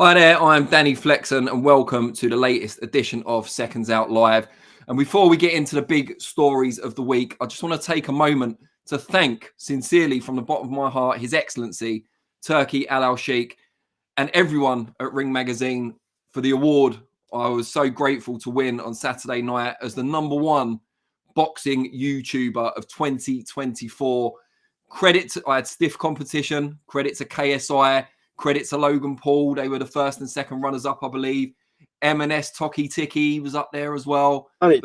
Hi there, I'm Danny Flexen and welcome to the latest edition of Seconds Out Live. And before we get into the big stories of the week, I just want to take a moment to thank sincerely from the bottom of my heart His Excellency Turki Al-Sheikh and everyone at Ring Magazine for the award I was so grateful to win on Saturday night as the #1 boxing YouTuber of 2024. I had stiff competition, credit to KSI, credit to Logan Paul. They were the first and second runners up, I believe. M&S Toki Tiki was up there as well. Danny,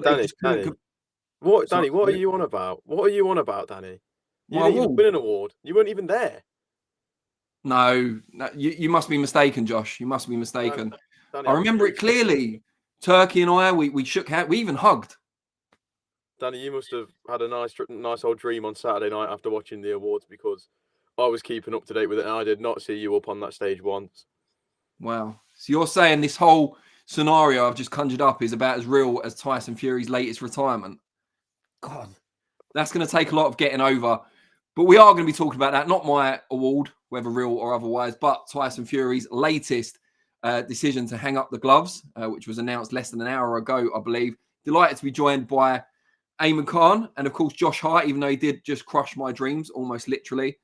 what Sorry, are you on about? What are you on about, Danny? You my didn't even award. win an award. You weren't even there. No, you must be mistaken, Josh. You must be mistaken. Danny, I remember it clearly. Turkey and I, we shook hands. We even hugged. Danny, you must have had a nice old dream on Saturday night after watching the awards, because I was keeping up to date with it and I did not see you up on that stage once. Wow. So you're saying this whole scenario I've just conjured up is about as real as Tyson Fury's latest retirement? God, that's going to take a lot of getting over. But we are going to be talking about that. Not my award, whether real or otherwise, but Tyson Fury's latest decision to hang up the gloves, which was announced less than an hour ago, I believe. Delighted to be joined by Ayman Khan and, of course, Josh Hart, even though he did just crush my dreams, almost literally.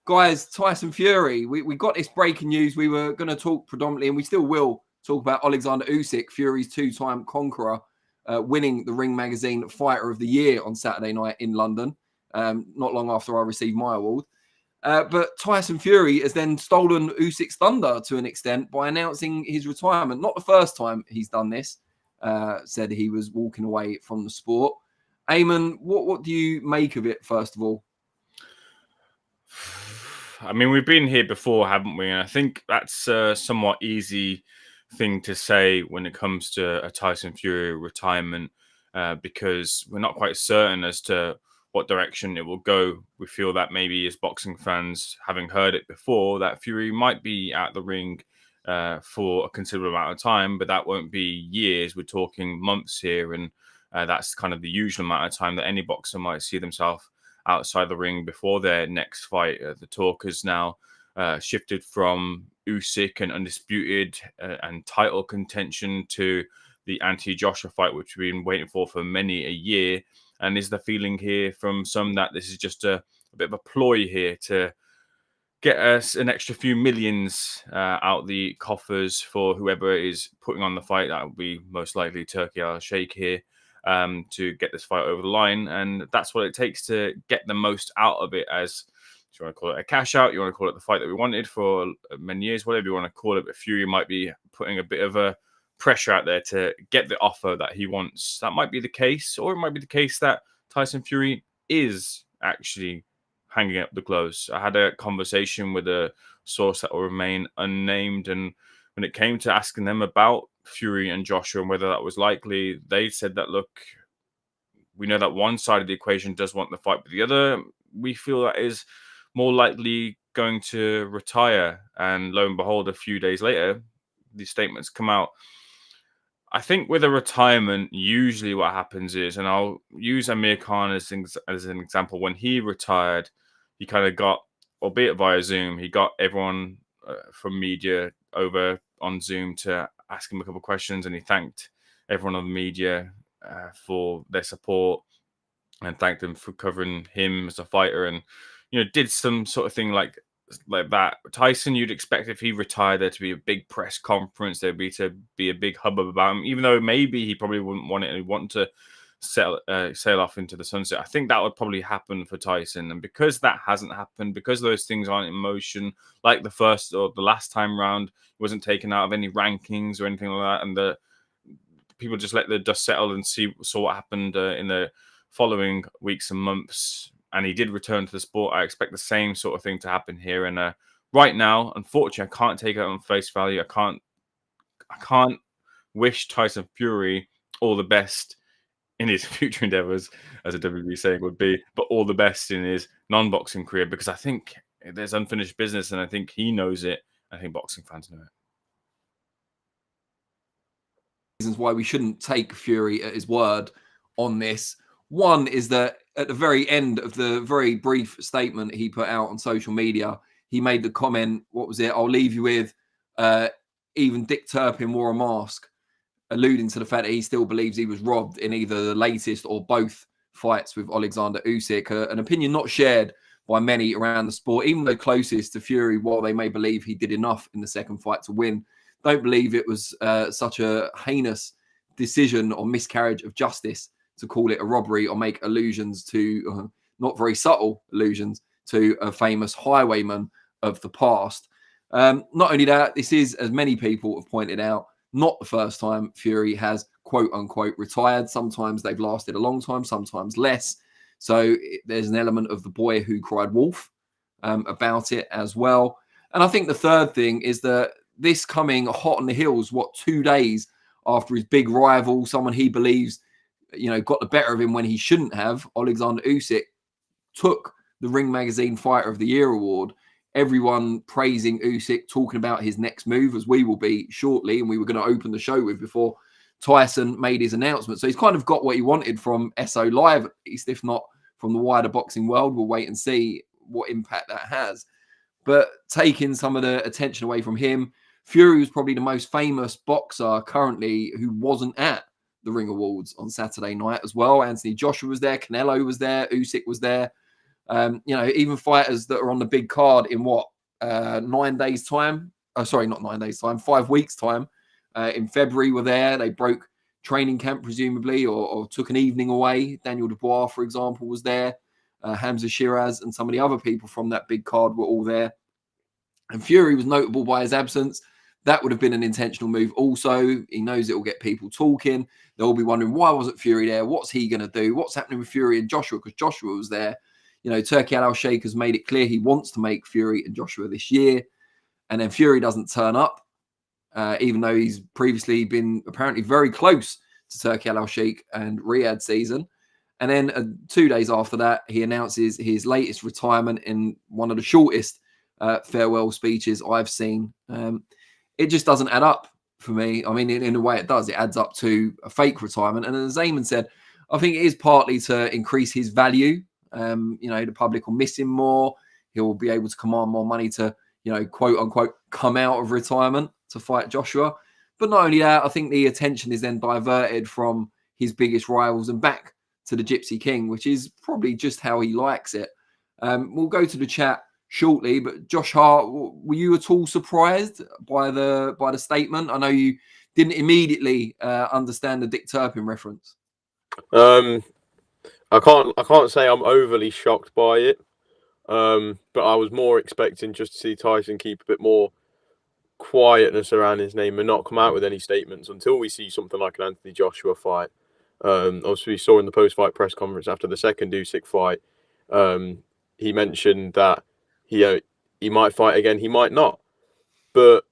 Guys, Tyson Fury, we got this breaking news. We were going to talk predominantly, and we still will talk about Oleksandr Usyk, Fury's two-time conqueror, winning the Ring Magazine Fighter of the Year on Saturday night in London, not long after I received my award. But Tyson Fury has then stolen Usyk's thunder to an extent by announcing his retirement. Not the first time he's done this, said he was walking away from the sport. Ayman, what do you make of it, first of all? I mean, we've been here before, haven't we? And I think that's a somewhat easy thing to say when it comes to a Tyson Fury retirement, because we're not quite certain as to what direction it will go. We feel that maybe as boxing fans, having heard it before, that Fury might be at the ring for a considerable amount of time, but that won't be years. We're talking months here, and that's kind of the usual amount of time that any boxer might see themselves outside the ring before their next fight. The talk has now shifted from Usyk and undisputed and title contention to the anti-Joshua fight, which we've been waiting for many a year. And is the feeling here from some that this is just a bit of a ploy here to get us an extra few millions out the coffers for whoever is putting on the fight? That will be most likely Turki Al-Sheikh here, to get this fight over the line. And that's what it takes to get the most out of it. As you want to call it a cash out, you want to call it the fight that we wanted for many years, whatever you want to call it. But Fury might be putting a bit of a pressure out there to get the offer that he wants. That might be the case, or it might be the case that Tyson Fury is actually hanging up the gloves. I had a conversation with a source that will remain unnamed, and when it came to asking them about Fury and Joshua and whether that was likely, they said that, look, we know that one side of the equation does want the fight, but the other, we feel that is more likely going to retire. And lo and behold, a few days later, these statements come out. I think with a retirement, usually what happens is, and I'll use Amir Khan as an example, when he retired, he kind of got, albeit via Zoom, he got everyone from media over on Zoom to ask him a couple of questions, and he thanked everyone on the media for their support and thanked them for covering him as a fighter, and did some sort of thing like that. Tyson, you'd expect if he retired there to be a big press conference, there'd be a big hubbub about him, even though maybe he probably wouldn't want it and he'd want to sail off into the sunset. I think that would probably happen for Tyson, and because that hasn't happened, because those things aren't in motion, like the first or the last time round, it wasn't taken out of any rankings or anything like that, and the people just let the dust settle and saw what happened in the following weeks and months, and he did return to the sport. I expect the same sort of thing to happen here. And right now, unfortunately, I can't take it on face value. I can't wish Tyson Fury all the best in his future endeavors, as a WB saying would be, but all the best in his non-boxing career, because I think there's unfinished business, and I think he knows it. I think boxing fans know it. Reasons why we shouldn't take Fury at his word on this. One is that at the very end of the very brief statement he put out on social media, he made the comment, what was it? I'll leave you with, even Dick Turpin wore a mask, alluding to the fact that he still believes he was robbed in either the latest or both fights with Oleksandr Usyk, an opinion not shared by many around the sport, even though closest to Fury, while they may believe he did enough in the second fight to win, don't believe it was such a heinous decision or miscarriage of justice to call it a robbery or make allusions to, not very subtle allusions, to a famous highwayman of the past. Not only that, this is, as many people have pointed out, not the first time Fury has quote unquote retired. Sometimes they've lasted a long time, sometimes less. So there's an element of the boy who cried wolf about it as well. And I think the third thing is that this coming hot on the heels, 2 days after his big rival, someone he believes, got the better of him when he shouldn't have, Oleksandr Usyk, took the Ring Magazine Fighter of the Year award. Everyone praising Usyk, talking about his next move, as we will be shortly, and we were going to open the show with before Tyson made his announcement. So he's kind of got what he wanted from SO Live, at least, if not from the wider boxing world. We'll wait and see what impact that has. But taking some of the attention away from him, Fury was probably the most famous boxer currently who wasn't at the Ring Awards on Saturday night as well. Anthony Joshua was there, Canelo was there, Usyk was there. Even fighters that are on the big card in 9 days' time. Oh, sorry, not 9 days' time, 5 weeks' time. In February were there. They broke training camp, presumably, or took an evening away. Daniel Dubois, for example, was there. Hamza Shiraz and some of the other people from that big card were all there. And Fury was notable by his absence. That would have been an intentional move also. He knows it will get people talking. They'll be wondering, why wasn't Fury there? What's he going to do? What's happening with Fury and Joshua? Because Joshua was there. Turki Al-Sheikh has made it clear he wants to make Fury and Joshua this year. And then Fury doesn't turn up, even though he's previously been apparently very close to Turki Al-Sheikh and Riyadh season. And then 2 days after that, he announces his latest retirement in one of the shortest farewell speeches I've seen. It just doesn't add up for me. I mean, in a way it does. It adds up to a fake retirement. And as Ayman said, I think it is partly to increase his value. The public will miss him more. He'll be able to command more money to, quote unquote, come out of retirement to fight Joshua. But not only that, I think the attention is then diverted from his biggest rivals and back to the Gypsy King, which is probably just how he likes it. We'll go to the chat shortly, but Josh Hart, were you at all surprised by the statement? I know you didn't immediately understand the Dick Turpin reference. I can't say I'm overly shocked by it, but I was more expecting just to see Tyson keep a bit more quietness around his name and not come out with any statements until we see something like an Anthony Joshua fight. Obviously, we saw in the post-fight press conference after the second Usyk fight, he mentioned that he might fight again, he might not. But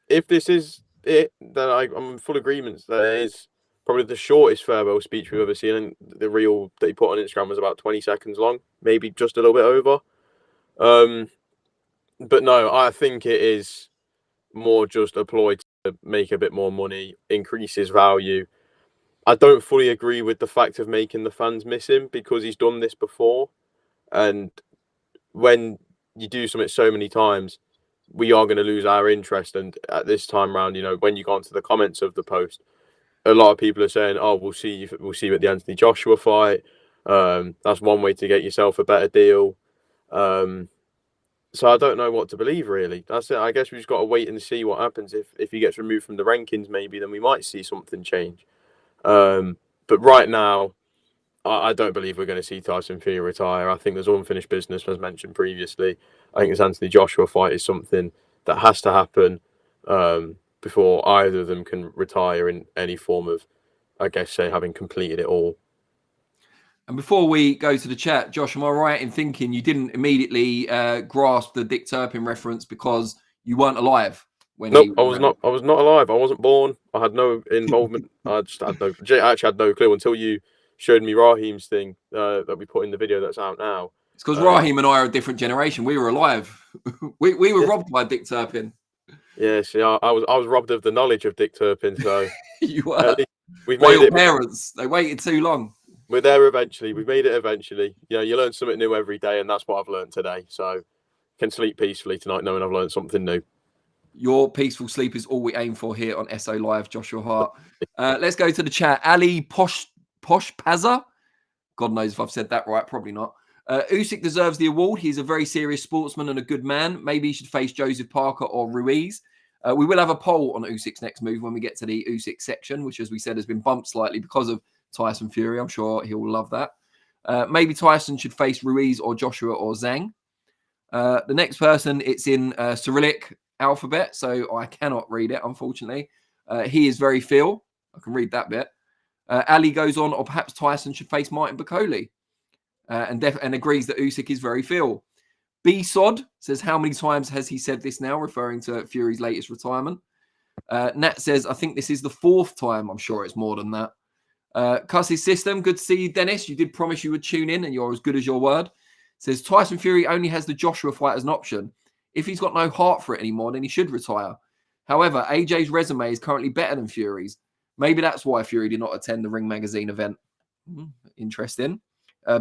if this is it, then I'm in full agreement that it is probably the shortest farewell speech we've ever seen. And the reel that he put on Instagram was about 20 seconds long, maybe just a little bit over. But no, I think it is more just a ploy to make a bit more money, increase his value. I don't fully agree with the fact of making the fans miss him because he's done this before. And when you do something so many times, we are going to lose our interest. And at this time round, when you go onto the comments of the post, a lot of people are saying, "Oh, we'll see you at the Anthony Joshua fight." That's one way to get yourself a better deal. So I don't know what to believe, really. That's it. I guess we've just got to wait and see what happens. If he gets removed from the rankings, maybe then we might see something change. But right now, I don't believe we're going to see Tyson Fury retire. I think there's unfinished business, as mentioned previously. I think this Anthony Joshua fight is something that has to happen before either of them can retire in any form of, I guess, say, having completed it all. And before we go to the chat, Josh, am I right in thinking you didn't immediately grasp the Dick Turpin reference because you weren't alive when? Nope, I was not. I was not alive. I wasn't born. I had no involvement. I actually had no clue until you showed me Raheem's thing that we put in the video that's out now. It's because Raheem and I are a different generation. We were alive. we were robbed by Dick Turpin. Yeah, see, I was robbed of the knowledge of Dick Turpin. So you were. We've by made your it. Parents, they waited too long. We're there eventually. We've made it eventually. You learn something new every day, and that's what I've learned today. So, can sleep peacefully tonight knowing I've learned something new. Your peaceful sleep is all we aim for here on SO Live, Joshua Hart. Let's go to the chat. Ali Poshpaza. God knows if I've said that right. Probably not. Usyk deserves the award. He's a very serious sportsman and a good man. Maybe he should face Joseph Parker or Ruiz. We will have a poll on Usyk's next move when we get to the Usyk section, which, as we said, has been bumped slightly because of Tyson Fury. I'm sure he'll love that. Maybe Tyson should face Ruiz or Joshua or Zhang. The next person, it's in Cyrillic alphabet, so I cannot read it, unfortunately. He is very Phil. I can read that bit. Ali goes on, or perhaps Tyson should face Martin Bakole, and agrees that Usyk is very Phil. B Sod says, how many times has he said this now, referring to Fury's latest retirement? Nat says, I think this is the 4th time. I'm sure it's more than that. Cuss's System, good to see you, Dennis. You did promise you would tune in, and you're as good as your word. Says, Tyson Fury only has the Joshua fight as an option. If he's got no heart for it anymore, then he should retire. However, AJ's resume is currently better than Fury's. Maybe that's why Fury did not attend the Ring Magazine event. Interesting.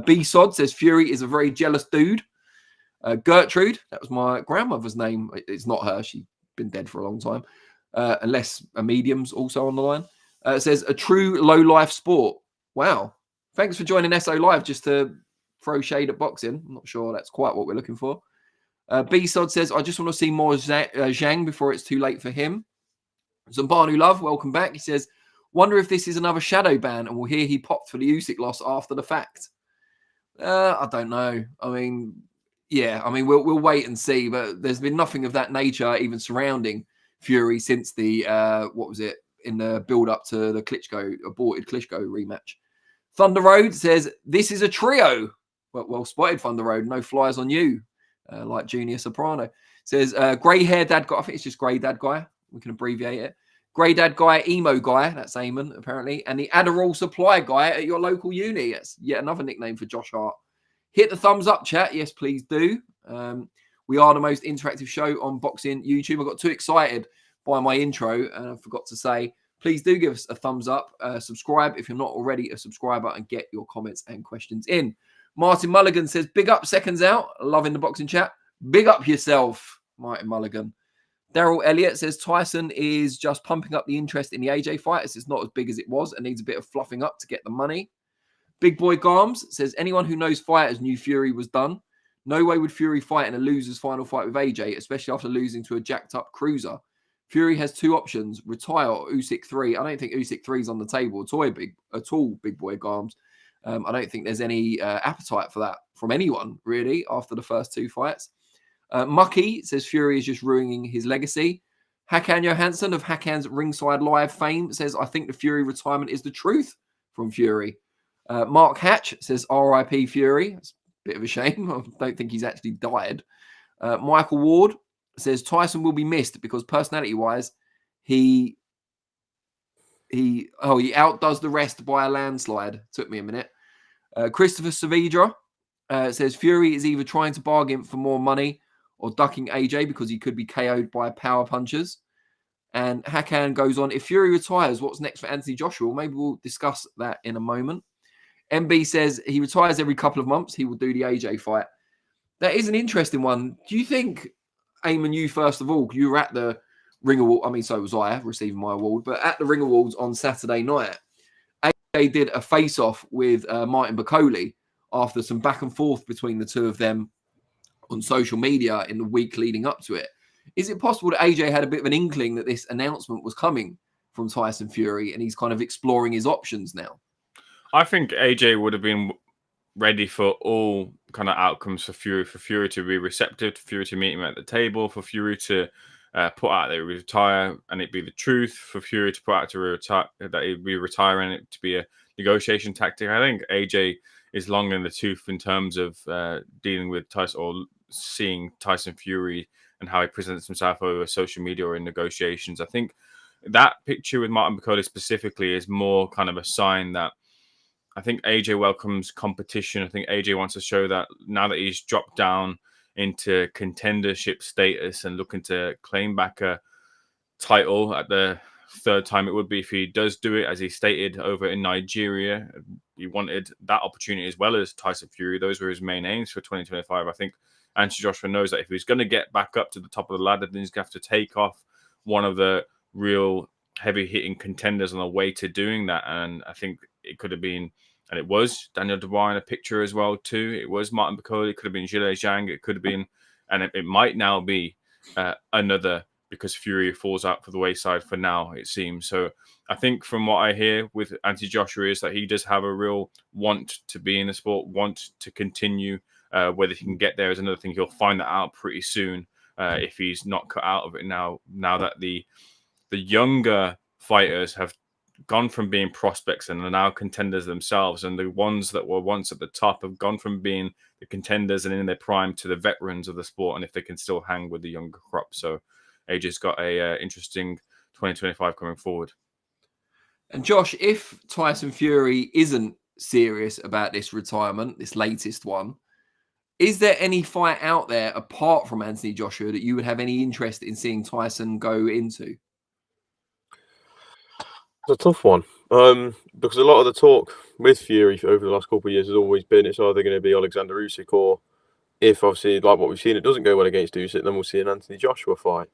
B Sod says, Fury is a very jealous dude. Gertrude, that was my grandmother's name. It's not her. She's been dead for a long time. Unless a medium's also on the line. Says, a true low-life sport. Wow. Thanks for joining SO Live just to throw shade at boxing. I'm not sure that's quite what we're looking for. B-Sod says, I just want to see more Zhang before it's too late for him. Zambanu Love, welcome back. He says, wonder if this is another shadow ban and we'll hear he popped for the Usyk loss after the fact. I don't know. I mean, we'll wait and see, but there's been nothing of that nature even surrounding Fury since the, in the build-up to the aborted Klitschko rematch. Thunder Road says, this is a trio. Well spotted, Thunder Road. No flies on you. Like Junior Soprano. Says, grey hair dad guy. I think it's just grey dad guy. We can abbreviate it. Grey dad guy, emo guy. That's Ayman, apparently. And the Adderall supply guy at your local uni. That's yet another nickname for Josh Hart. Hit the thumbs up, chat. Yes, please do. We are the most interactive show on boxing YouTube. I got too excited by my intro and I forgot to say, please do give us a thumbs up. Subscribe if you're not already a subscriber and get your comments and questions in. Martin Mulligan says, big up Seconds Out. Loving the boxing chat. Big up yourself, Martin Mulligan. Daryl Elliott says, Tyson is just pumping up the interest in the AJ fight. It's not as big as it was and needs a bit of fluffing up to get the money. Big Boy Garms says, anyone who knows fighters knew Fury was done. No way would Fury fight in a loser's final fight with AJ, especially after losing to a jacked-up cruiser. Fury has 2 options, retire or Usyk 3. I don't think Usyk 3 is on the table at all, Big Boy Garms. I don't think there's any appetite for that from anyone, really, after the first 2 fights. Mucky says Fury is just ruining his legacy. Hakan Johansson of Hakan's Ringside Live fame says, I think the Fury retirement is the truth from Fury. Mark Hatch says, RIP Fury. It's a bit of a shame. I don't think he's actually died. Michael Ward says, Tyson will be missed because personality-wise, he outdoes the rest by a landslide. Took me a minute. Christopher Saavedra says, Fury is either trying to bargain for more money or ducking AJ because he could be KO'd by power punchers. And Hakan goes on, if Fury retires, what's next for Anthony Joshua? Maybe we'll discuss that in a moment. MB says he retires every couple of months. He will do the AJ fight. That is an interesting one. Do you think, Ayman, you first of all, you were at the Ring Award. I mean, so was I, receiving my award. But at the Ring Awards on Saturday night, AJ did a face-off with Martin Bakole after some back and forth between the two of them on social media in the week leading up to it. Is it possible that AJ had a bit of an inkling that this announcement was coming from Tyson Fury and he's kind of exploring his options now? I think AJ would have been ready for all kind of outcomes for Fury to be receptive, for Fury to meet him at the table, for Fury to put out that he would retire and it be the truth, for Fury to put out that he'd be retiring, it to be a negotiation tactic. I think AJ is long in the tooth in terms of dealing with Tyson or seeing Tyson Fury and how he presents himself over social media or in negotiations. I think that picture with Martin Bakole specifically is more kind of a sign that I think AJ welcomes competition. I think AJ wants to show that now that he's dropped down into contendership status and looking to claim back a title at the 3rd time it would be if he does do it, as he stated over in Nigeria. He wanted that opportunity as well as Tyson Fury. Those were his main aims for 2025. I think Anthony Joshua knows that if he's going to get back up to the top of the ladder, then he's going to have to take off one of the real heavy-hitting contenders on the way to doing that. And I think it could have been, and it was, Daniel Dubois in a picture as well too. It was Martin Bakole. It could have been Zhilei Zhang. It could have been, and it might now be another, because Fury falls out for the wayside for now, it seems. So I think from what I hear with Anthony Joshua is that he does have a real want to be in the sport, want to continue. Whether he can get there is another thing. He'll find that out pretty soon if he's not cut out of it now that the younger fighters have gone from being prospects and are now contenders themselves, and the ones that were once at the top have gone from being the contenders and in their prime to the veterans of the sport, and if they can still hang with the younger crop. So AJ's got a interesting 2025 coming forward. And Josh, if Tyson Fury isn't serious about this retirement, this latest one, is there any fight out there apart from Anthony Joshua that you would have any interest in seeing Tyson go into? It's a tough one, because a lot of the talk with Fury over the last couple of years has always been it's either going to be Oleksandr Usyk, or if obviously like what we've seen, it doesn't go well against Usyk, then we'll see an Anthony Joshua fight.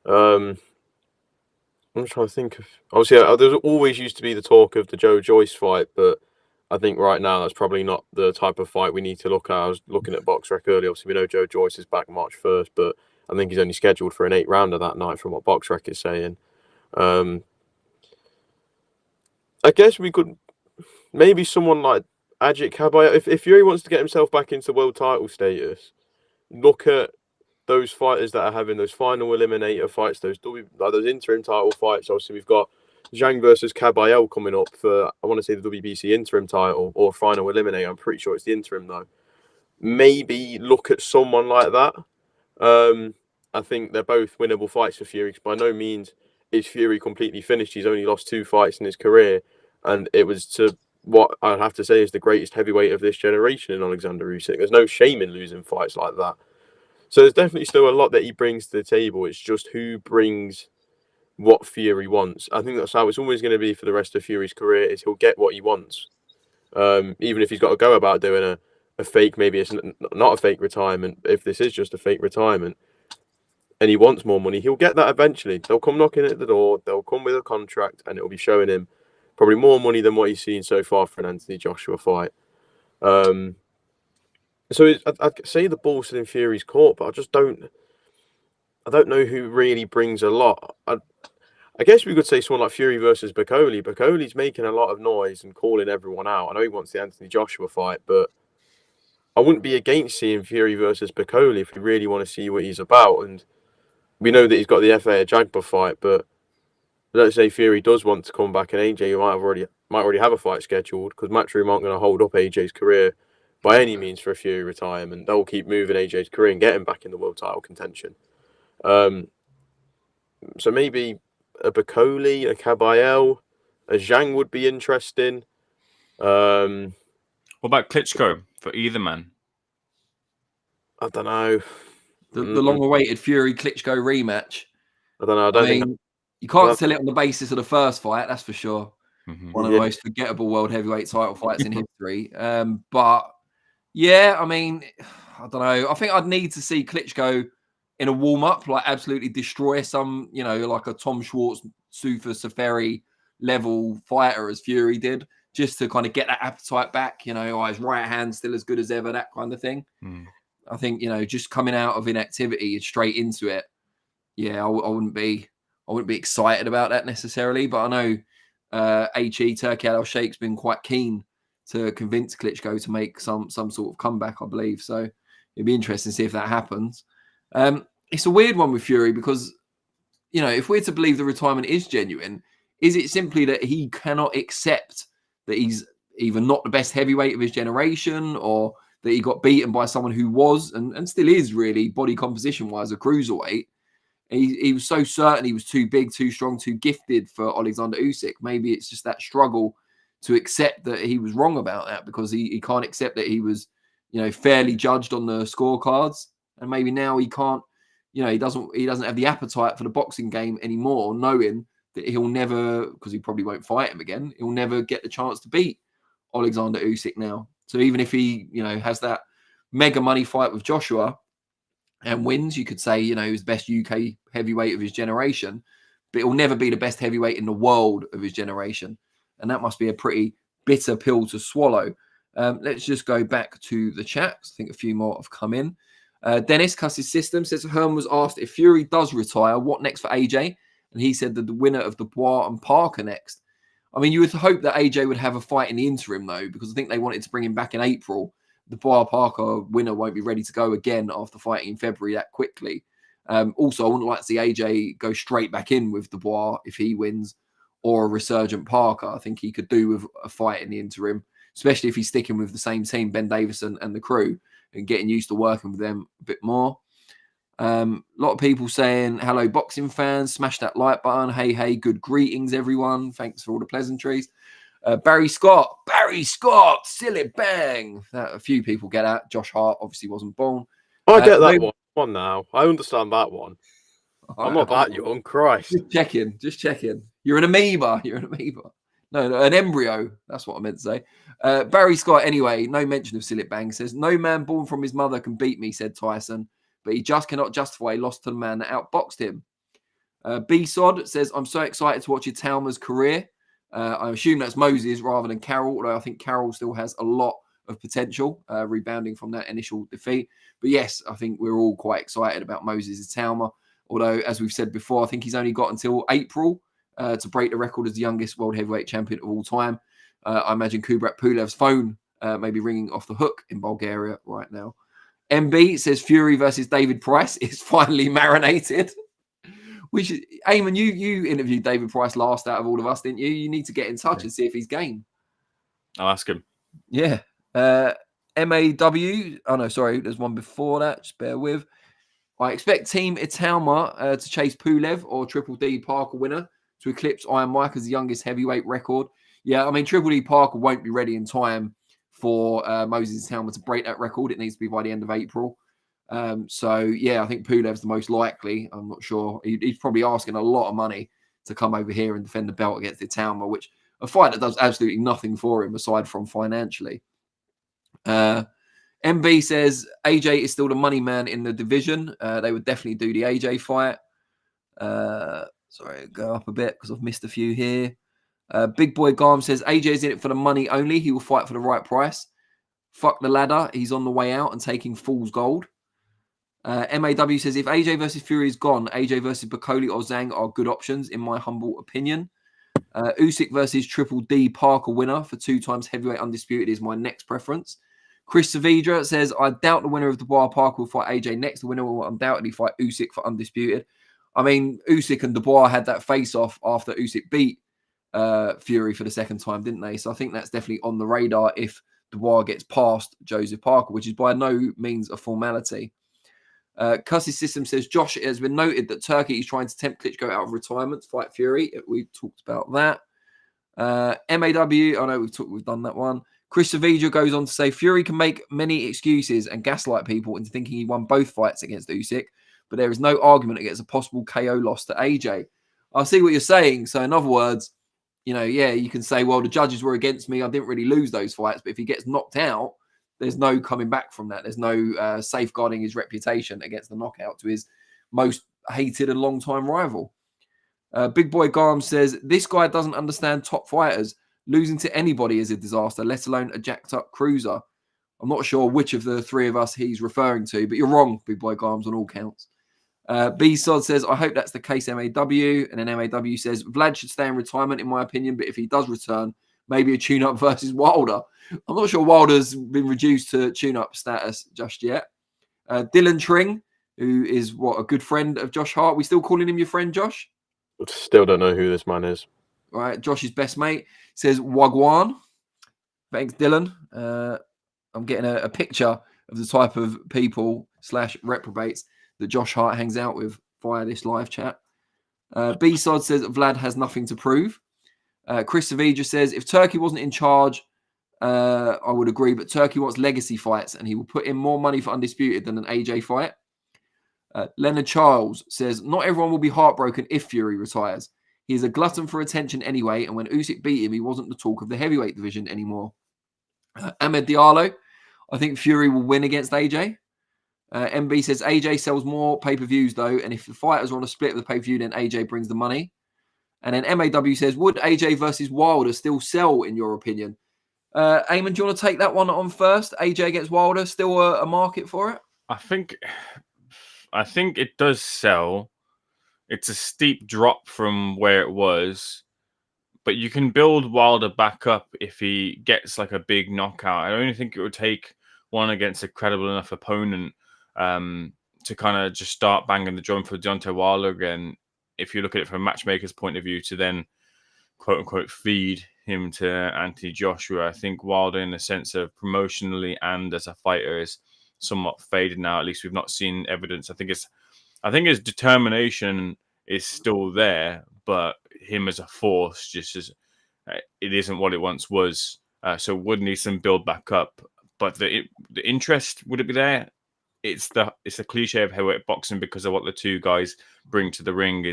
I'm trying to think of, obviously there's always used to be the talk of the Joe Joyce fight, but I think right now that's probably not the type of fight we need to look at. I was looking at BoxRec earlier. Obviously, we know Joe Joyce is back March 1st, but I think he's only scheduled for an 8-rounder that night from what BoxRec is saying. I guess we could maybe someone like Ajit Kabayev. If Fury wants to get himself back into world title status, look at those fighters that are having those final eliminator fights, those interim title fights. Obviously, we've got Zhang versus Kabayel coming up for, I want to say, the WBC interim title or final eliminator. I'm pretty sure it's the interim though. Maybe look at someone like that. I think they're both winnable fights for Fury. By no means is Fury completely finished. He's only lost 2 fights in his career, and it was to what I'd have to say is the greatest heavyweight of this generation in Oleksandr Usyk. There's no shame in losing fights like that. So there's definitely still a lot that he brings to the table. It's just who brings what Fury wants. I think that's how it's always going to be for the rest of Fury's career, is he'll get what he wants. Even if he's got to go about doing a fake, maybe it's not a fake retirement, if this is just a fake retirement, and he wants more money, he'll get that eventually. They'll come knocking at the door, they'll come with a contract, and it'll be showing him probably more money than what he's seen so far for an Anthony Joshua fight. So I'd say the ball's in Fury's court, but I don't know who really brings a lot. I guess we could say someone like Fury versus Bakole. Bakole's making a lot of noise and calling everyone out. I know he wants the Anthony Joshua fight, but I wouldn't be against seeing Fury versus Bakole if we really want to see what he's about. And we know that he's got the FA Jagba fight, but let's say Fury does want to come back, and AJ might already have a fight scheduled, because Matchroom aren't going to hold up AJ's career by any means for a Fury retirement. They'll keep moving AJ's career and get him back in the world title contention. So maybe a Bakole, a Kabayel, a Zhang would be interesting. What about Klitschko for either man? I don't know. The long-awaited Fury-Klitschko rematch. I don't know. I mean, you can't sell it on the basis of the first fight, that's for sure. Mm-hmm. One of the most forgettable world heavyweight title fights in history. But yeah, I mean, I don't know. I think I'd need to see Klitschko in a warm-up, like absolutely destroy some, like a Tom Schwartz, Sufa Safari level fighter as Fury did, just to kind of get that appetite back, his right hand still as good as ever, that kind of thing. I think, just coming out of inactivity straight into it, yeah, I wouldn't be excited about that necessarily, but I know Turki Al-Sheikh's been quite keen to convince Klitschko to make some sort of comeback, I believe. So it'd be interesting to see if that happens. It's a weird one with Fury because, if we're to believe the retirement is genuine, is it simply that he cannot accept that he's either not the best heavyweight of his generation, or that he got beaten by someone who was and still is really body composition wise a cruiserweight? He was so certain he was too big, too strong, too gifted for Oleksandr Usyk. Maybe it's just that struggle to accept that he was wrong about that, because he can't accept that he was, fairly judged on the scorecards. And maybe now he can't, he doesn't have the appetite for the boxing game anymore, knowing that he'll never, because he probably won't fight him again, he'll never get the chance to beat Oleksandr Usyk now. So even if he, has that mega money fight with Joshua, and wins, you could say, you know, he was the best UK heavyweight of his generation, but it will never be the best heavyweight in the world of his generation. And that must be a pretty bitter pill to swallow. Let's just go back to the chat. I think a few more have come in. Dennis Cuss's System says Hearn was asked if Fury does retire, what next for AJ? And he said that the winner of Dubois and Parker next. I mean, you would hope that AJ would have a fight in the interim, though, because I think they wanted to bring him back in April. The Dubois-Parker winner won't be ready to go again after fighting in February that quickly. Also, I wouldn't like to see AJ go straight back in with Dubois if he wins, or a resurgent Parker. I think he could do with a fight in the interim, especially if he's sticking with the same team, Ben Davison and the crew, and getting used to working with them a bit more. A lot of people saying, hello, boxing fans, smash that like button. Hey, good greetings, everyone. Thanks for all the pleasantries. Barry Scott, silly bang. A few people get that. Josh Hart obviously wasn't born. I get that one now. I understand that one. I'm not that young, Christ. Just checking. You're an amoeba. No, an embryo. That's what I meant to say. Barry Scott, anyway, no mention of Silip Bang, says, no man born from his mother can beat me, said Tyson, but he just cannot justify he lost to the man that outboxed him. B-Sod says, I'm so excited to watch Itauma's career. I assume that's Moses rather than Carroll, although I think Carroll still has a lot of potential rebounding from that initial defeat. But yes, I think we're all quite excited about Moses Itauma, although, as we've said before, I think he's only got until April to break the record as the youngest world heavyweight champion of all time. I imagine Kubrat Pulev's phone may be ringing off the hook in Bulgaria right now. MB says Fury versus David Price is finally marinated. Which, Ayman, you interviewed David Price last out of all of us, didn't you? You need to get in touch and see if he's game. I'll ask him. Yeah. MAW. Oh, no, sorry. There's one before that. Just bear with. I expect Team Itauma to chase Pulev or Triple D Parker winner to eclipse Iron Mike as the youngest heavyweight record. Yeah, I mean, Triple D Parker won't be ready in time for Moses Itauma to break that record. It needs to be by the end of April. So, yeah, I think Pulev's the most likely. I'm not sure. He's probably asking a lot of money to come over here and defend the belt against Itauma, which a fight that does absolutely nothing for him aside from financially. MB says AJ is still the money man in the division. They would definitely do the AJ fight. Sorry, go up a bit because I've missed a few here. Big Boy Garm says AJ's in it for the money only. He will fight for the right price. Fuck the ladder. He's on the way out and taking fool's gold. MAW says if AJ versus Fury is gone, AJ versus Bakoli or Zhang are good options, in my humble opinion. Usyk versus Triple D Parker winner for 2 times heavyweight undisputed is my next preference. Chris Saavedra says, I doubt the winner of Dubois Parker will fight AJ next. The winner will undoubtedly fight Usyk for undisputed. I mean, Usyk and Dubois had that face-off after Usyk beat Fury for the second time, didn't they? So I think that's definitely on the radar if Dubois gets past Joseph Parker, which is by no means a formality. Cuss's System says, Josh, it has been noted that Turkey is trying to tempt Klitschko out of retirement to fight Fury. We've talked about that. MAW, I know we've done that one. Chris Saavedra goes on to say, Fury can make many excuses and gaslight people into thinking he won both fights against Usyk, but there is no argument against a possible KO loss to AJ. I see what you're saying. So in other words, you know, yeah, you can say, well, the judges were against me. I didn't really lose those fights. But if he gets knocked out, there's no coming back from that. There's no safeguarding his reputation against the knockout to his most hated and long-time rival. Big Boy Garm says, this guy doesn't understand top fighters. Losing to anybody is a disaster, let alone a jacked-up cruiser. I'm not sure which of the three of us he's referring to, but you're wrong, Big Boy Garms, on all counts. B-Sod says, I hope that's the case, MAW. And then MAW says, Vlad should stay in retirement, in my opinion, but if he does return, maybe a tune-up versus Wilder. I'm not sure Wilder's been reduced to tune-up status just yet. Dylan Tring, who is, a good friend of Josh Hart. We still calling him your friend, Josh? Still don't know who this man is. All right, Josh's best mate says, Wagwan. Thanks, Dylan. I'm getting a picture of the type of people / reprobates that Josh Hart hangs out with via this live chat. B-Sod says Vlad has nothing to prove. Chris Saavedra says, if Turkey wasn't in charge, I would agree, but Turkey wants legacy fights and he will put in more money for undisputed than an AJ fight. Leonard Charles says, not everyone will be heartbroken if Fury retires. He is a glutton for attention anyway, and when Usyk beat him, he wasn't the talk of the heavyweight division anymore. Ahmed Diallo, I think Fury will win against AJ. MB says AJ sells more pay-per-views though, and if the fighters are on a split of the pay-per-view, then AJ brings the money. And then MAW says, would AJ versus Wilder still sell in your opinion? Ayman, do you want to take that one on first? AJ against Wilder, still a market for it? I think it does sell. It's a steep drop from where it was, but you can build Wilder back up if he gets like a big knockout. I don't think it would take one against a credible enough opponent to kind of just start banging the drum for Deontay Wilder again. If you look at it from a matchmaker's point of view, to then quote unquote feed him to Anthony Joshua, I think Wilder, in the sense of promotionally and as a fighter, is somewhat faded now. At least we've not seen evidence. I think his determination is still there, but him as a force it isn't what it once was. So would need some build back up. But the interest, would it be there? It's the cliche of heavyweight boxing, because of what the two guys bring to the ring.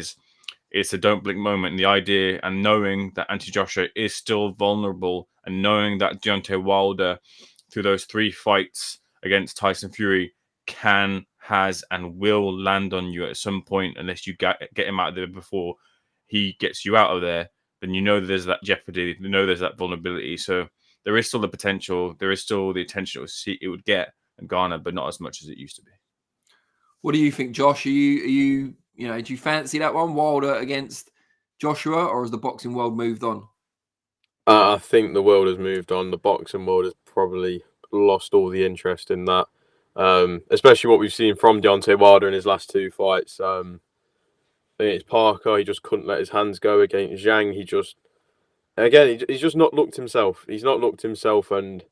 It's a don't blink moment. And the idea, and knowing that Anthony Joshua is still vulnerable, and knowing that Deontay Wilder, through those 3 fights against Tyson Fury, has and will land on you at some point, unless you get him out of there before he gets you out of there, then you know there's that jeopardy, you know there's that vulnerability. So there is still the potential, there is still the attention it would get and garner, but not as much as it used to be. What do you think, Josh? Are you do you fancy that one, Wilder against Joshua, or has the boxing world moved on? I think the world has moved on. The boxing world has probably lost all the interest in that. Especially what we've seen from Deontay Wilder in his last 2 fights. I think it's Parker. He just couldn't let his hands go against Zhang. He's just not looked himself. He's not looked himself, and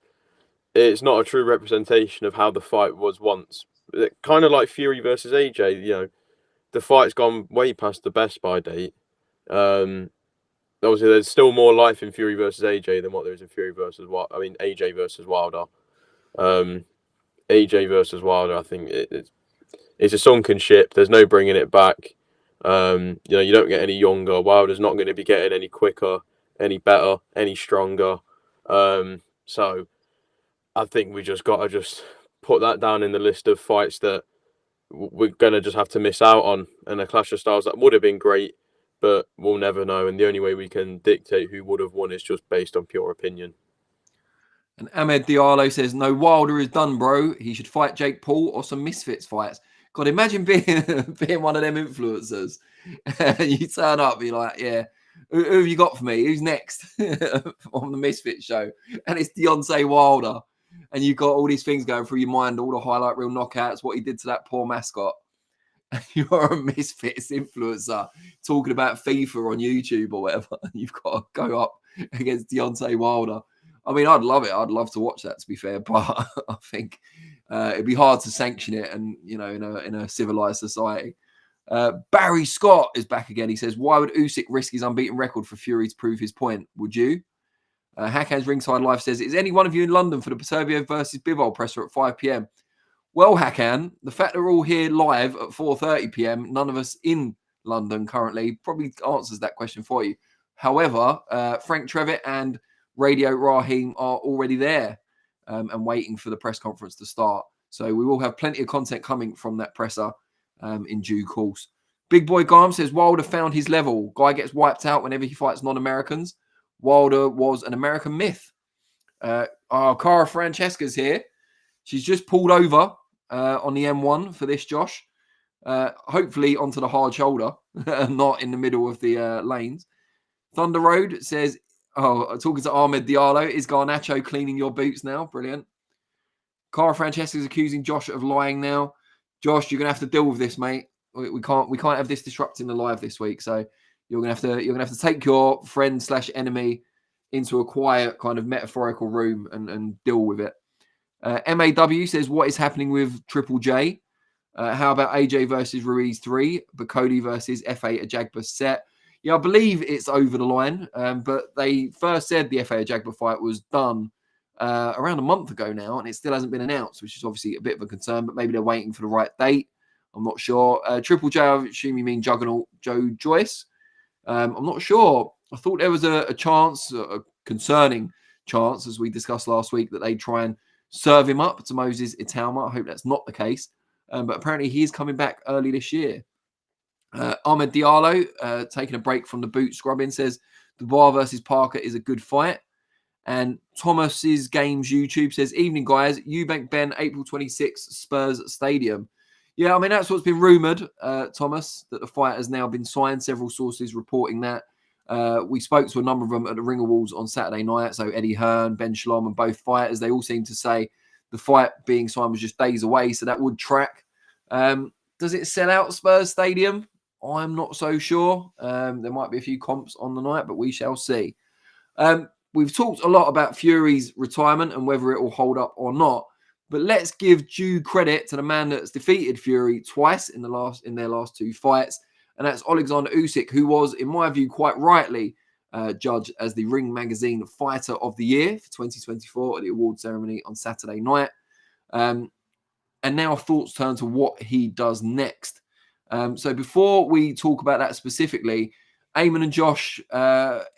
it's not a true representation of how the fight was once. Kind of like Fury versus AJ. The fight's gone way past the best by date. Obviously, there's still more life in Fury versus AJ than what there is in AJ versus Wilder. AJ versus Wilder, I think it's a sunken ship. There's no bringing it back. You don't get any younger. Wilder's not going to be getting any quicker, any better, any stronger. So I think we just got to put that down in the list of fights that we're going to just have to miss out on. And a clash of styles that would have been great, but we'll never know. And the only way we can dictate who would have won is just based on pure opinion. And Ahmed Diallo says, no, Wilder is done, bro. He should fight Jake Paul or some Misfits fights. God, imagine being one of them influencers. You turn up, you're like, yeah, who have you got for me? Who's next on the Misfits show? And it's Deontay Wilder. And you've got all these things going through your mind, all the highlight reel knockouts, what he did to that poor mascot. You're a Misfits influencer talking about FIFA on YouTube or whatever. You've got to go up against Deontay Wilder. I mean, I'd love it. I'd love to watch that, to be fair, but I think it'd be hard to sanction it, and in a civilized society. Barry Scott is back again. He says, "Why would Usyk risk his unbeaten record for Fury to prove his point? Would you?" Hakan's Ringside Live says, "Is any one of you in London for the Beterbiev versus Bivol presser at 5 p.m?" Well, Hakan, the fact that we're all here live at 4:30 p.m, none of us in London currently, probably answers that question for you. However, Frank Trevitt and Radio Raheem are already there and waiting for the press conference to start. So we will have plenty of content coming from that presser in due course. Big Boy Garm says, Wilder found his level. Guy gets wiped out whenever he fights non-Americans. Wilder was an American myth. Cara Francesca's here. She's just pulled over on the M1 for this, Josh. Hopefully onto the hard shoulder, not in the middle of the lanes. Thunder Road says, talking to Ahmed Diallo, is Garnacho cleaning your boots now? Brilliant. Cara Francesca is accusing Josh of lying now. Josh, you're gonna have to deal with this, mate. We can't have this disrupting the live this week. So you're gonna have to take your friend / enemy into a quiet kind of metaphorical room and deal with it. MAW says, what is happening with Triple J? How about AJ versus Ruiz 3, but Cody versus F8 Ajagba set? Yeah, I believe it's over the line, but they first said the F8 Ajagba fight was done around a month ago now, and it still hasn't been announced, which is obviously a bit of a concern, but maybe they're waiting for the right date. I'm not sure. Triple J, I assume you mean Juggernaut Joe Joyce. I'm not sure. I thought there was a chance, a concerning chance, as we discussed last week, that they try and serve him up to Moses Itauma. I hope that's not the case. but apparently he is coming back early this year. Ahmed Diallo, taking a break from the boot scrubbing, says Dubois versus Parker is a good fight. And Thomas's Games YouTube says, evening, guys. Eubank Ben, April 26th, Spurs Stadium. Yeah, I mean, that's what's been rumoured, Thomas, that the fight has now been signed. Several sources reporting that. We spoke to a number of them at the Ring Awards on Saturday night. So Eddie Hearn, Ben Shalom, and both fighters, they all seem to say the fight being signed was just days away. So that would track. Does it sell out Spurs Stadium? I'm not so sure. There might be a few comps on the night, but we shall see. We've talked a lot about Fury's retirement and whether it will hold up or not. But let's give due credit to the man that's defeated Fury twice in their last two fights. And that's Oleksandr Usyk, who was, in my view, quite rightly judged as the Ring Magazine Fighter of the Year for 2024 at the award ceremony on Saturday night. And now thoughts turn to what he does next. So before we talk about that specifically, Ayman and Josh,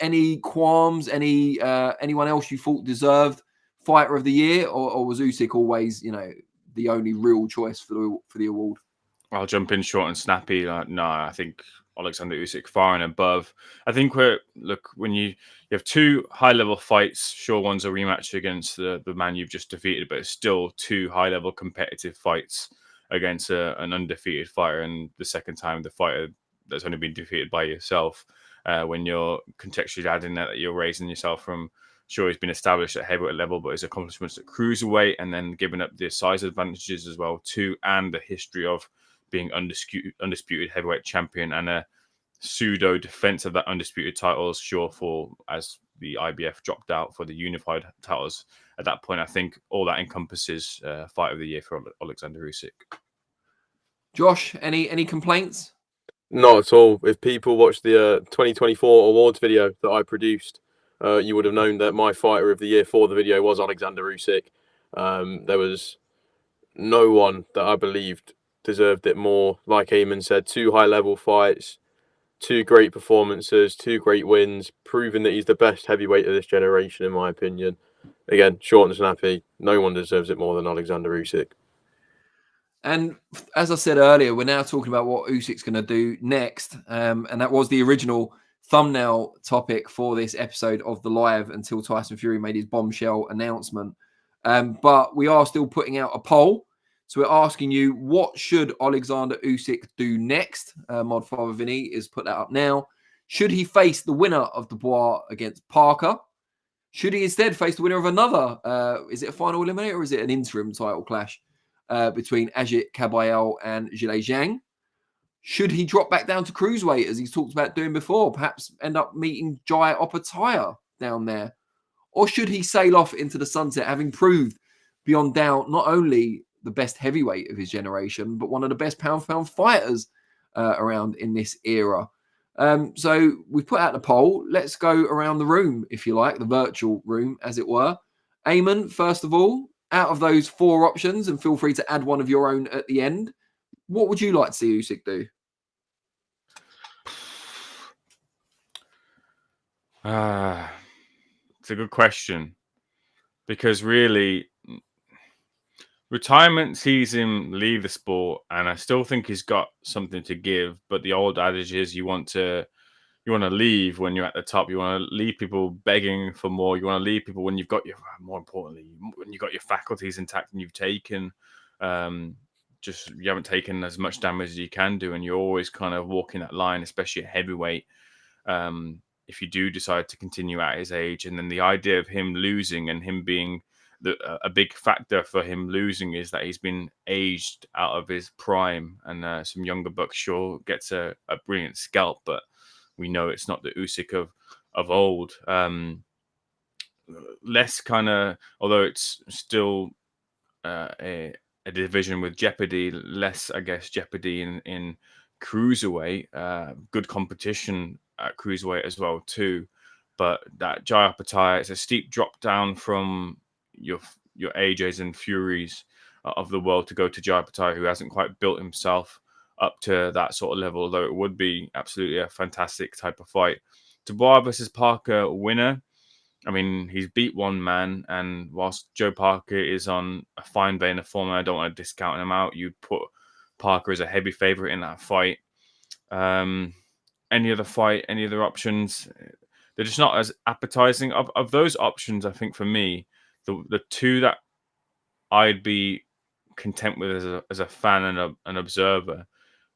any qualms, anyone else you thought deserved Fighter of the Year, or was Usyk always, the only real choice for the award? I'll jump in short and snappy. No, I think Oleksandr Usyk far and above. I think when you have two high-level fights, sure, one's a rematch against the man you've just defeated, but it's still two high-level competitive fights against an undefeated fighter, and the second time the fighter that's only been defeated by yourself. When you're contextually adding that you're raising yourself from, sure, he's been established at heavyweight level, but his accomplishments at cruiserweight, and then giving up the size advantages as well too, and the history of being undisputed heavyweight champion and a pseudo defense of that undisputed titles, sure, as the IBF dropped out for the unified titles at that point. I think all that encompasses Fight of the Year for Oleksandr Usyk. Josh, any complaints? Not at all. If people watched the 2024 awards video that I produced, you would have known that my Fighter of the Year for the video was Oleksandr Usyk. There was no one that I believed deserved it more. Like Ayman said, two high-level fights, two great performances, two great wins, proving that he's the best heavyweight of this generation, in my opinion. Again, short and snappy, no one deserves it more than Oleksandr Usyk. And as I said earlier, we're now talking about what Usyk's going to do next. And that was the original thumbnail topic for this episode of The Live until Tyson Fury made his bombshell announcement. But we are still putting out a poll. So we're asking you, what should Oleksandr Usyk do next? Mod Father Vinny has put that up now. Should he face the winner of Dubois against Parker? Should he instead face the winner of another? Is it a final eliminator or is it an interim title clash between Ajit Kabayel and Zhilei Zhang? Should he drop back down to cruiserweight as he's talked about doing before? Perhaps end up meeting Jai Opataya down there? Or should he sail off into the sunset, having proved beyond doubt not only the best heavyweight of his generation, but one of the best pound-for-pound fighters around in this era? So we've put out the poll. Let's go around the room, if you like, the virtual room, as it were. Ayman, first of all, out of those four options, and feel free to add one of your own at the end, what would you like to see Usyk do? It's a good question, because really retirement sees him leave the sport, and I still think he's got something to give. But the old adage is you want to leave when you're at the top. You want to leave people begging for more. You want to leave people when you've got more importantly, when you've got your faculties intact and you've taken, you haven't taken as much damage as you can do, and you're always kind of walking that line, especially at heavyweight. If you do decide to continue at his age, and then the idea of him losing and him being a big factor for him losing is that he's been aged out of his prime, and some younger bucks sure gets a brilliant scalp, but we know it's not the Usyk of old. Less kind of, although it's still a division with jeopardy, less, I guess, jeopardy in cruiserweight. Good competition at cruiserweight as well too. But that Jai Opataya, it's a steep drop down from your AJs and Furies of the world to go to Jai Opataya, who hasn't quite built himself up to that sort of level, although it would be absolutely a fantastic type of fight. Dubois versus Parker winner. I mean, he's beat one man, and whilst Joe Parker is on a fine vein of form, I don't want to discount him out. You'd put Parker is a heavy favorite in that fight. Any other fight, any other options? They're just not as appetizing. Of those options, I think for me, the two that I'd be content with as a fan and an observer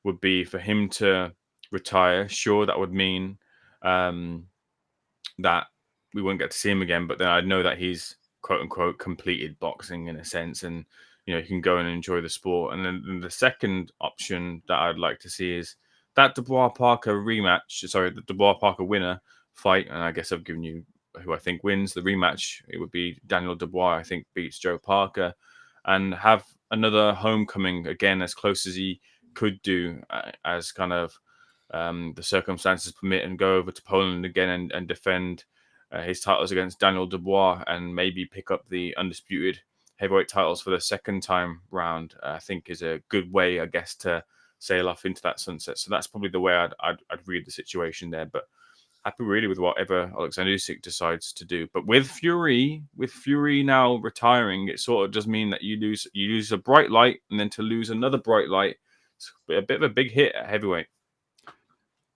would be for him to retire. Sure, that would mean that we wouldn't get to see him again, but then I'd know that he's quote unquote completed boxing in a sense, and he can go and enjoy the sport. And then the second option that I'd like to see is that Dubois Parker rematch. Sorry, the Dubois Parker winner fight, and I guess I've given you who I think wins the rematch. It would be Daniel Dubois, I think, beats Joe Parker, and have another homecoming again as close as he could do, as kind of the circumstances permit, and go over to Poland again and defend his titles against Daniel Dubois, and maybe pick up the undisputed heavyweight titles for the second time round. I think is a good way, I guess, to sail off into that sunset. So that's probably the way I'd read the situation there. But happy really with whatever Oleksandr Usyk decides to do. But with Fury now retiring, it sort of does mean that you lose a bright light, and then to lose another bright light, it's a bit of a big hit at heavyweight.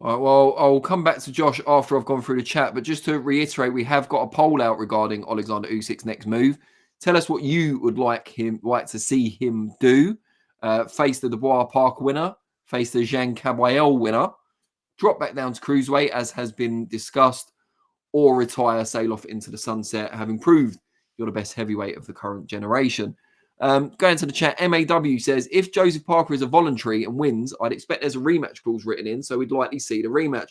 All right, well, I'll come back to Josh after I've gone through the chat, but just to reiterate, we have got a poll out regarding Oleksandr Usyk's next move. Tell us what you would like to see him do. Face the Dubois Parker winner, face the Zhang Kabayel winner, drop back down to cruiserweight, as has been discussed, or retire, sail off into the sunset, having proved you're the best heavyweight of the current generation. Going to the chat, MAW says, if Joseph Parker is a voluntary and wins, I'd expect there's a rematch clause written in, so we'd likely see the rematch.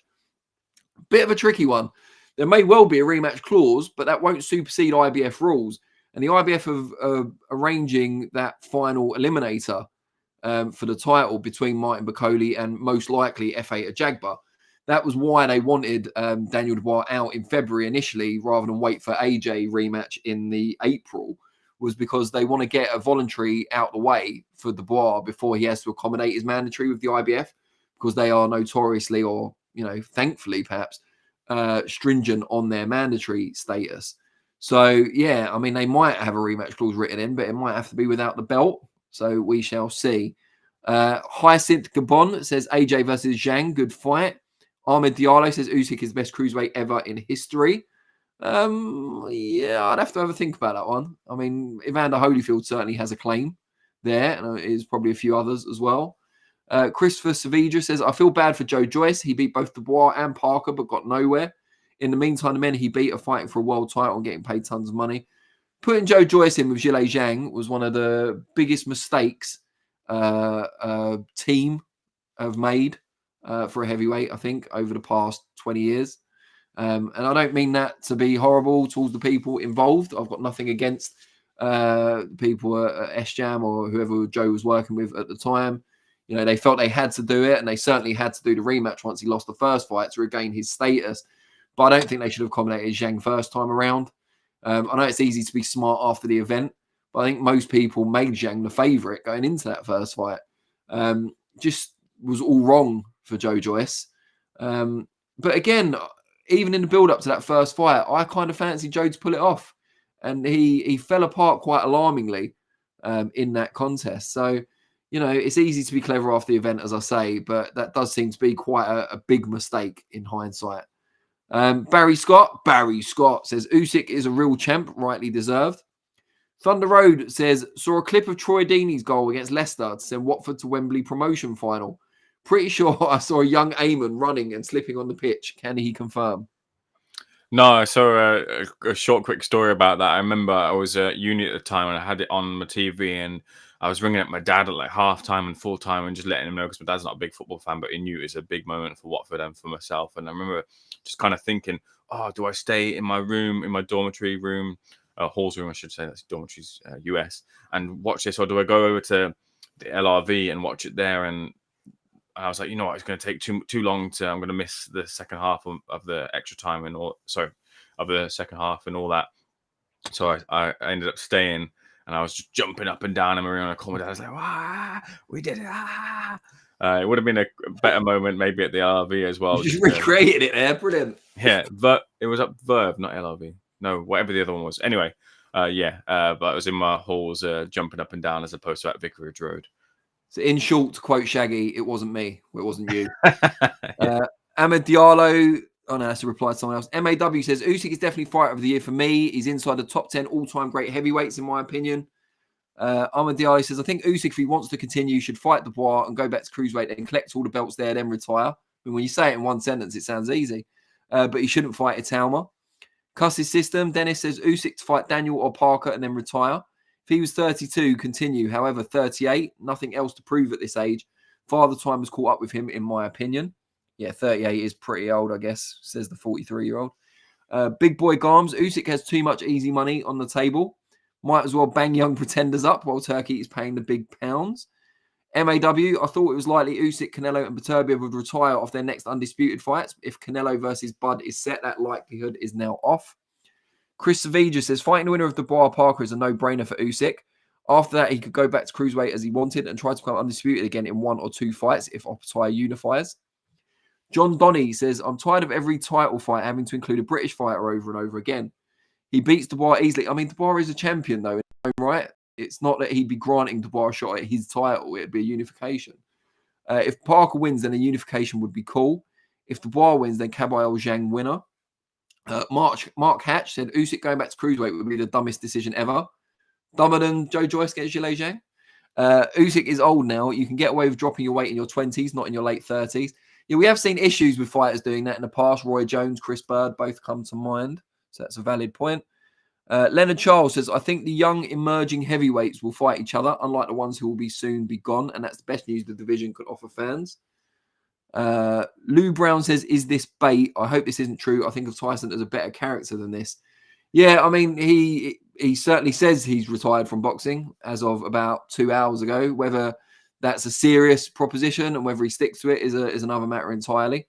Bit of a tricky one. There may well be a rematch clause, but that won't supersede IBF rules. And the IBF of arranging that final eliminator for the title between Martin Bakole and most likely F8 Ajagba. That was why they wanted Daniel Dubois out in February initially, rather than wait for AJ rematch in the April, was because they want to get a voluntary out the way for Dubois before he has to accommodate his mandatory with the IBF, because they are notoriously, or thankfully perhaps, stringent on their mandatory status. So yeah, I mean, they might have a rematch clause written in, but it might have to be without the belt. So we shall see. Hyacinth Gabon says AJ versus Zhang, good fight. Ahmed Diallo says Usyk is the best cruiserweight ever in history. Yeah, I'd have to think about that one. I mean, Evander Holyfield certainly has a claim there, and there's probably a few others as well. Christopher Savija says, I feel bad for Joe Joyce. He beat both Dubois and Parker, but got nowhere. In the meantime, the men he beat are fighting for a world title and getting paid tons of money. Putting Joe Joyce in with Zhilei Zhang was one of the biggest mistakes team have made for a heavyweight, I think, over the past 20 years. And I don't mean that to be horrible towards the people involved. I've got nothing against people at SJAM or whoever Joe was working with at the time. They felt they had to do it, and they certainly had to do the rematch once he lost the first fight to regain his status. But I don't think they should have accommodated Zhang first time around. I know it's easy to be smart after the event, but I think most people made Zhang the favourite going into that first fight. Just was all wrong for Joe Joyce. But again, even in the build-up to that first fight, I kind of fancied Joe to pull it off. And he fell apart quite alarmingly in that contest. So, it's easy to be clever after the event, as I say, but that does seem to be quite a big mistake in hindsight. Barry Scott says, Usyk is a real champ, rightly deserved. Thunder Road says, saw a clip of Troy Deeney's goal against Leicester to send Watford to Wembley promotion final. Pretty sure I saw a young Ayman running and slipping on the pitch. Can he confirm? No, I saw a short, quick story about that. I remember I was at uni at the time and I had it on my TV, and I was ringing up my dad at like half time and full time and just letting him know, because my dad's not a big football fan, but he knew it was a big moment for Watford and for myself. And I remember just kind of thinking, do I stay in my room, in my dormitory room, Hall's room, I should say, that's dormitories, US, and watch this, or do I go over to the LRV and watch it there? And I was like, you know what, it's going to take too long I'm going to miss the second half of the extra time of the second half and all that. So I ended up staying, and I was just jumping up and down in my room. And I called my dad. I was like, we did it. It would have been a better moment maybe at the LRV as well. You just recreated it there. Brilliant. Yeah, but it was up Verve, not LRV. No, whatever the other one was. Anyway, but I was in my halls jumping up and down as opposed to at Vicarage Road. So in short, to quote Shaggy, it wasn't me. It wasn't you. Ahmed Diallo. Oh no, that's a reply to someone else. MAW says Usyk is definitely fighter of the year for me. He's inside the top 10 all-time great heavyweights, in my opinion. Ahmed Diallo says, I think Usyk, if he wants to continue, should fight Dubois and go back to cruiserweight and collect all the belts there, then retire. I mean, when you say it in one sentence, it sounds easy. But he shouldn't fight Italma. Cuss's system. Dennis says Usyk to fight Daniel or Parker and then retire. If he was 32, continue. However, 38, nothing else to prove at this age. Father time has caught up with him, in my opinion. Yeah, 38 is pretty old, I guess, says the 43-year-old. Big Boy Garms. Usyk has too much easy money on the table. Might as well bang young pretenders up while Turkey is paying the big pounds. MAW. I thought it was likely Usyk, Canelo and Beterbiev would retire off their next undisputed fights. If Canelo versus Bud is set, that likelihood is now off. Chris Savija says, fighting the winner of Dubois Parker is a no-brainer for Usyk. After that, he could go back to cruiserweight as he wanted and try to become undisputed again in 1 or 2 fights if Oppenheimer unifies. John Donny says, I'm tired of every title fight having to include a British fighter over and over again. He beats Dubois easily. I mean, Dubois is a champion, though, in his own right? It's not that he'd be granting Dubois a shot at his title. It'd be a unification. If Parker wins, then a unification would be cool. If Dubois wins, then Kabayel Zhang winner. Mark Hatch said, Usyk going back to cruiserweight would be the dumbest decision ever. Dumber than Joe Joyce against Zhilei Zhang. Usyk is old now. You can get away with dropping your weight in your 20s, not in your late 30s. Yeah, we have seen issues with fighters doing that in the past. Roy Jones, Chris Bird, both come to mind. So that's a valid point. Leonard Charles says, I think the young emerging heavyweights will fight each other, unlike the ones who will soon be gone. And that's the best news the division could offer fans. Lou Brown says, is this bait? I hope this isn't true. I think of Tyson as a better character than this. Yeah, I mean, he certainly says he's retired from boxing as of about 2 hours ago. Whether that's a serious proposition and whether he sticks to it is another matter entirely.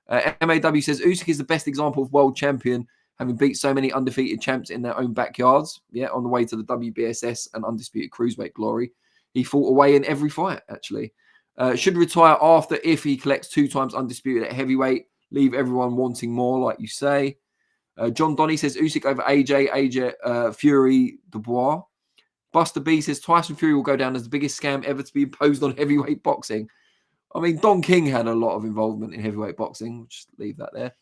MAW says Usyk is the best example of world champion, having beat so many undefeated champs in their own backyards. Yeah, on the way to the WBSS and undisputed cruiserweight glory. He fought away in every fight, actually. Should retire after if he collects 2 times undisputed at heavyweight. Leave everyone wanting more, like you say. John Donny says Usyk over AJ, Fury, Dubois. Buster B says Tyson Fury will go down as the biggest scam ever to be imposed on heavyweight boxing. I mean, Don King had a lot of involvement in heavyweight boxing. We'll just leave that there.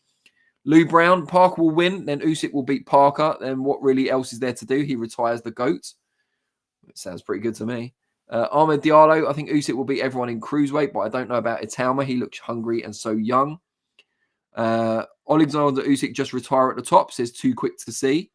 Lou Brown, Parker will win, then Usyk will beat Parker. Then what really else is there to do? He retires the GOAT. It sounds pretty good to me. Ahmed Diallo, I think Usyk will beat everyone in cruiserweight, but I don't know about Italma. He looks hungry and so young. Oleksandr Usyk just retire at the top, says too quick to see.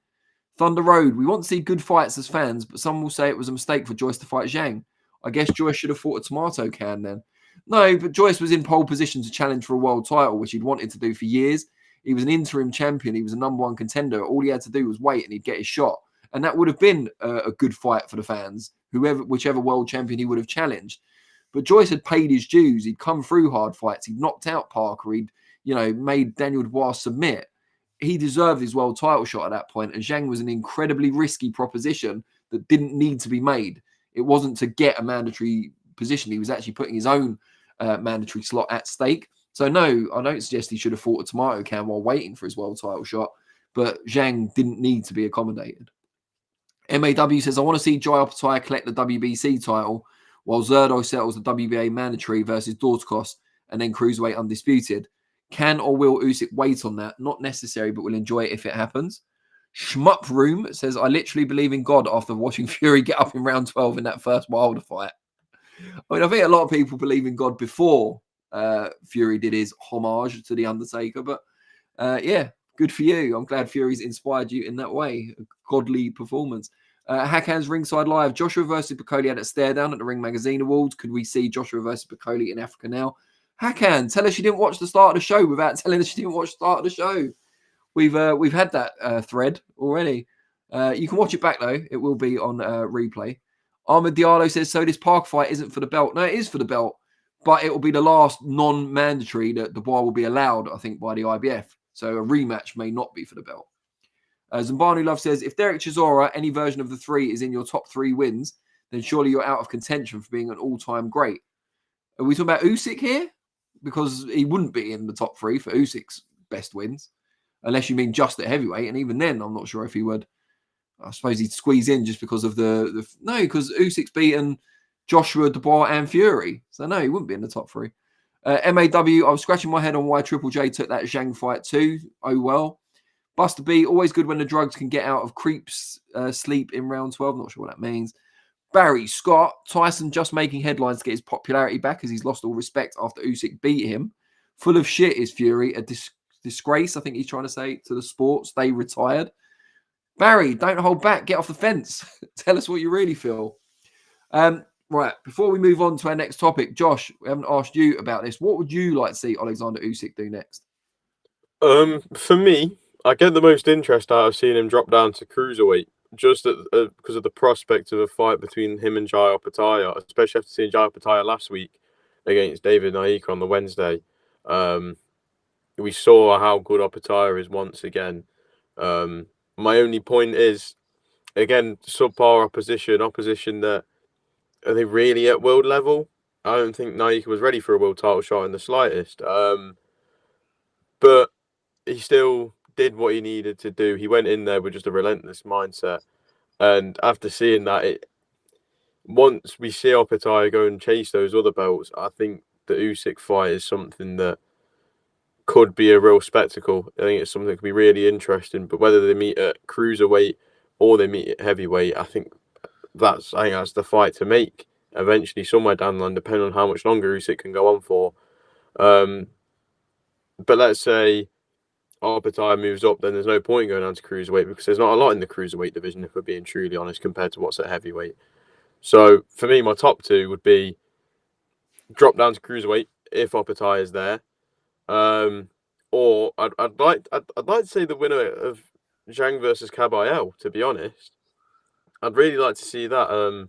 Thunder Road, we want to see good fights as fans, but some will say it was a mistake for Joyce to fight Zhang. I guess Joyce should have fought a tomato can then. No, but Joyce was in pole position to challenge for a world title, which he'd wanted to do for years. He was an interim champion. He was a #1 contender. All he had to do was wait and he'd get his shot. And that would have been a good fight for the fans, whichever world champion he would have challenged. But Joyce had paid his dues. He'd come through hard fights. He'd knocked out Parker. He'd, made Daniel Dubois submit. He deserved his world title shot at that point. And Zhang was an incredibly risky proposition that didn't need to be made. It wasn't to get a mandatory position. He was actually putting his own mandatory slot at stake. So no, I don't suggest he should have fought a tomato can while waiting for his world title shot. But Zhang didn't need to be accommodated. MAW says, I want to see Jai Oppenheimer collect the WBC title while Zerdo settles the WBA mandatory versus Dortkos and then cruiserweight undisputed. Can or will Usyk wait on that? Not necessary, but will enjoy it if it happens. Shmup Room says, I literally believe in God after watching Fury get up in round 12 in that first Wilder fight. I mean, I think a lot of people believe in God before Fury did his homage to The Undertaker. But yeah, good for you. I'm glad Fury's inspired you in that way. A godly performance. Hakan's Ringside Live. Joshua versus Piccoli had a stare down at the Ring Magazine Awards. Could we see Joshua versus Piccoli in Africa now? Hakan, tell us you didn't watch the start of the show without telling us you didn't watch the start of the show. We've had that thread already. You can watch it back though. It will be on replay. Ahmed Diallo says, so this Park fight isn't for the belt. No, it is for the belt, but it will be the last non-mandatory that Dubois will be allowed, I think, by the IBF. So a rematch may not be for the belt. Zambanu Love says, if Derek Chisora, any version of the 3, is in your top 3 wins, then surely you're out of contention for being an all-time great. Are we talking about Usyk here? Because he wouldn't be in the top 3 for Usyk's best wins, unless you mean just at heavyweight. And even then, I'm not sure if he would. I suppose he'd squeeze in just because of no, because Usyk's beaten Joshua, Dubois, and Fury. So no, he wouldn't be in the top 3. MAW, I was scratching my head on why Triple J took that Zhang fight too. Oh well. Buster B, always good when the drugs can get out of creeps sleep in round 12. Not sure what that means. Barry Scott, Tyson just making headlines to get his popularity back as he's lost all respect after Usyk beat him. Full of shit is Fury, a disgrace, I think he's trying to say, to the sport. Stay retired. Barry, don't hold back. Get off the fence. Tell us what you really feel. Right, before we move on to our next topic, Josh, we haven't asked you about this. What would you like to see Oleksandr Usyk do next? For me, I get the most interest out of seeing him drop down to cruiserweight, just because of the prospect of a fight between him and Jai Opetaia, especially after seeing Jai Opetaia last week against David Naika on the Wednesday. We saw how good Opetaia is once again. My only point is, again, subpar opposition that, are they really at world level? I don't think Naika was ready for a world title shot in the slightest. But he still did what he needed to do. He went in there with just a relentless mindset. And after seeing that, once we see Opetaia go and chase those other belts, I think the Usyk fight is something that could be a real spectacle. I think it's something that could be really interesting. But whether they meet at cruiserweight or they meet at heavyweight, I think that's the fight to make eventually somewhere down the line, depending on how much longer Usyk can go on for. But let's say Opetaia moves up, then there's no point going down to cruiserweight because there's not a lot in the cruiserweight division, if we're being truly honest, compared to what's at heavyweight. So for me, my top 2 would be drop down to cruiserweight if Opetaia is there, or I'd like to say the winner of Zhang versus Kabayel. To be honest, I'd really like to see that.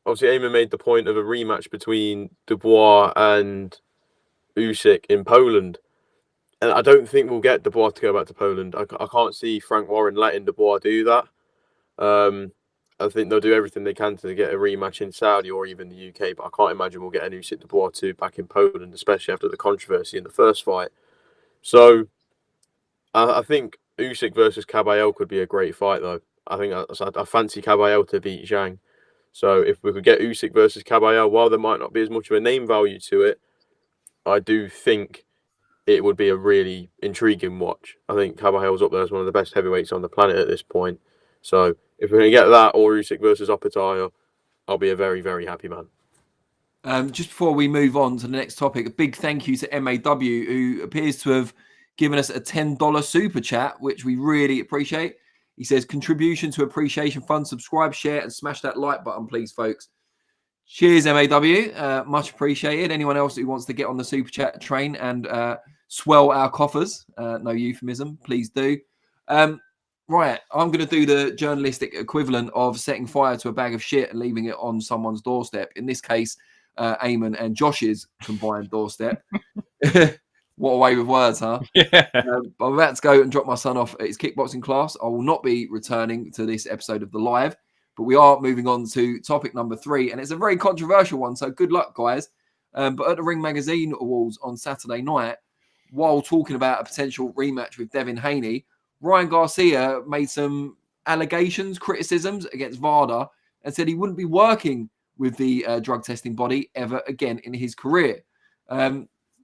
Obviously, Ayman made the point of a rematch between Dubois and Usyk in Poland. And I don't think we'll get Dubois to go back to Poland. I can't see Frank Warren letting Dubois do that. I think they'll do everything they can to get a rematch in Saudi or even the UK, but I can't imagine we'll get an Usyk Dubois 2 back in Poland, especially after the controversy in the first fight. So I think Usyk versus Kabayel could be a great fight, though. I think I fancy Kabayel to beat Zhang. So if we could get Usyk versus Kabayel, while there might not be as much of a name value to it, I do think it would be a really intriguing watch. I think Kabayel's up there as one of the best heavyweights on the planet at this point. So if we're going to get that or Usyk versus Opetaia, I'll be a very, very happy man. Just before we move on to the next topic, a big thank you to MAW, who appears to have given us a $10 super chat, which we really appreciate. He says, contribution to Appreciation Fund, subscribe, share, and smash that like button, please, folks. Cheers, MAW. Much appreciated. Anyone else who wants to get on the super chat train and swell our coffers, no euphemism, please do. Right, I'm going to do the journalistic equivalent of setting fire to a bag of shit and leaving it on someone's doorstep. In this case, Ayman and Josh's combined doorstep. What a way with words, huh? Yeah. I'm about to go and drop my son off at his kickboxing class. I will not be returning to this episode of The Live, but we are moving on to topic number 3, and it's a very controversial one, so good luck, guys. But at the Ring Magazine Awards on Saturday night, while talking about a potential rematch with Devin Haney, Ryan Garcia made some allegations, criticisms against VADA, and said he wouldn't be working with the drug testing body ever again in his career.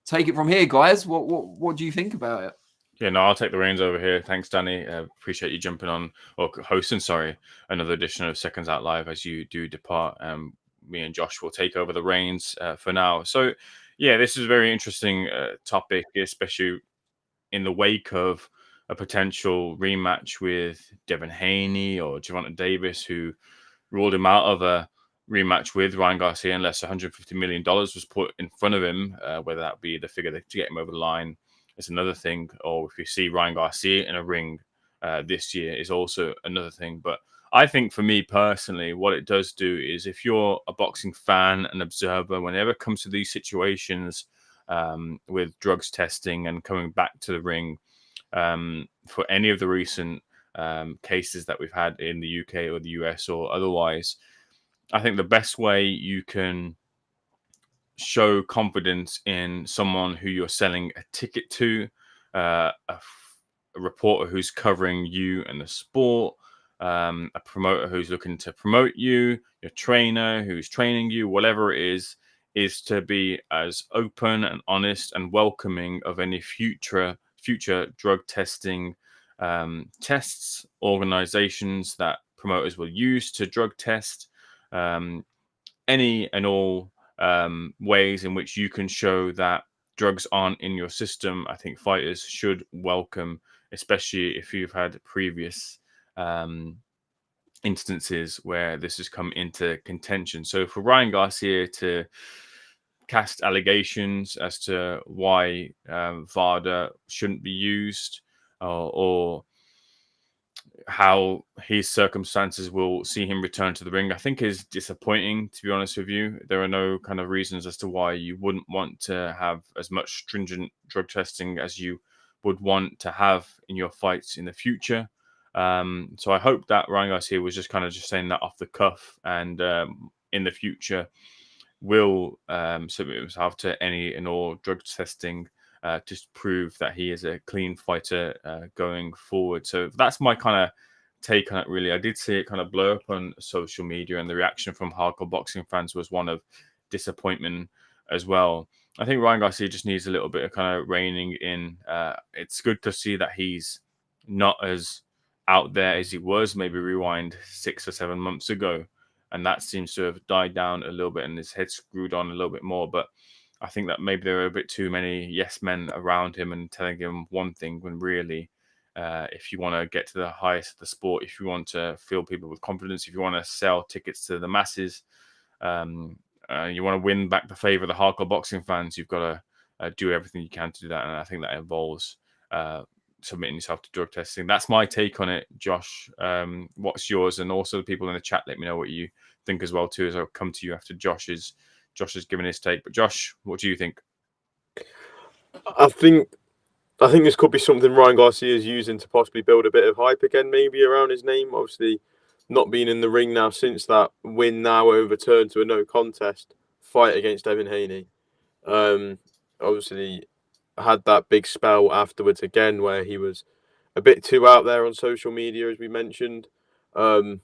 Take it from here, guys. What do you think about it? Yeah, no, I'll take the reins over here. Thanks, Danny. Appreciate you jumping on, or hosting, another edition of Seconds Out Live as you do depart. Me and Josh will take over the reins for now. So, yeah, this is a very interesting topic, especially in the wake of a potential rematch with Devin Haney or Gervonta Davis, who ruled him out of a rematch with Ryan Garcia unless $150 million was put in front of him, whether that be the figure to get him over the line is another thing, or if you see Ryan Garcia in a ring this year is also another thing. But I think for me personally, what it does do is if you're a boxing fan and observer, whenever it comes to these situations with drugs testing and coming back to the ring, for any of the recent cases that we've had in the UK or the US or otherwise, I think the best way you can show confidence in someone who you're selling a ticket to, a reporter who's covering you and the sport, a promoter who's looking to promote you, your trainer who's training you, whatever it is to be as open and honest and welcoming of any future drug testing tests, organizations that promoters will use to drug test, any and all ways in which you can show that drugs aren't in your system. I think fighters should welcome, especially if you've had previous instances where this has come into contention. So for Ryan Garcia to cast allegations as to why VADA shouldn't be used, or how his circumstances will see him return to the ring, I think is disappointing, to be honest with you. There are no kind of reasons as to why you wouldn't want to have as much stringent drug testing as you would want to have in your fights in the future. So I hope that Ryan Garcia was just saying that off the cuff, and in the future will submit himself to any and all drug testing to prove that he is a clean fighter going forward. So that's my kind of take on it, really. I did see it kind of blow up on social media, and the reaction from hardcore boxing fans was one of disappointment as well. I think Ryan Garcia just needs a little bit of kind of reining in. It's good to see that he's not as out there as he was, maybe rewind 6 or 7 months ago. And that seems to have died down a little bit, and his head screwed on a little bit more. But I think that maybe there are a bit too many yes men around him and telling him one thing, when really, if you want to get to the highest of the sport, if you want to fill people with confidence, if you want to sell tickets to the masses, you want to win back the favor of the hardcore boxing fans, you've got to do everything you can to do that. And I think that involves submitting yourself to drug testing. That's my take on it, Josh. What's yours? And also the people in the chat, let me know what you think as well too, as I'll come to you after Josh has given his take. But Josh, what do you think? I think this could be something Ryan Garcia is using to possibly build a bit of hype again, maybe around his name. Obviously, not being in the ring now since that win now overturned to a no contest fight against Devin Haney. Obviously, had that big spell afterwards again where he was a bit too out there on social media, as we mentioned. But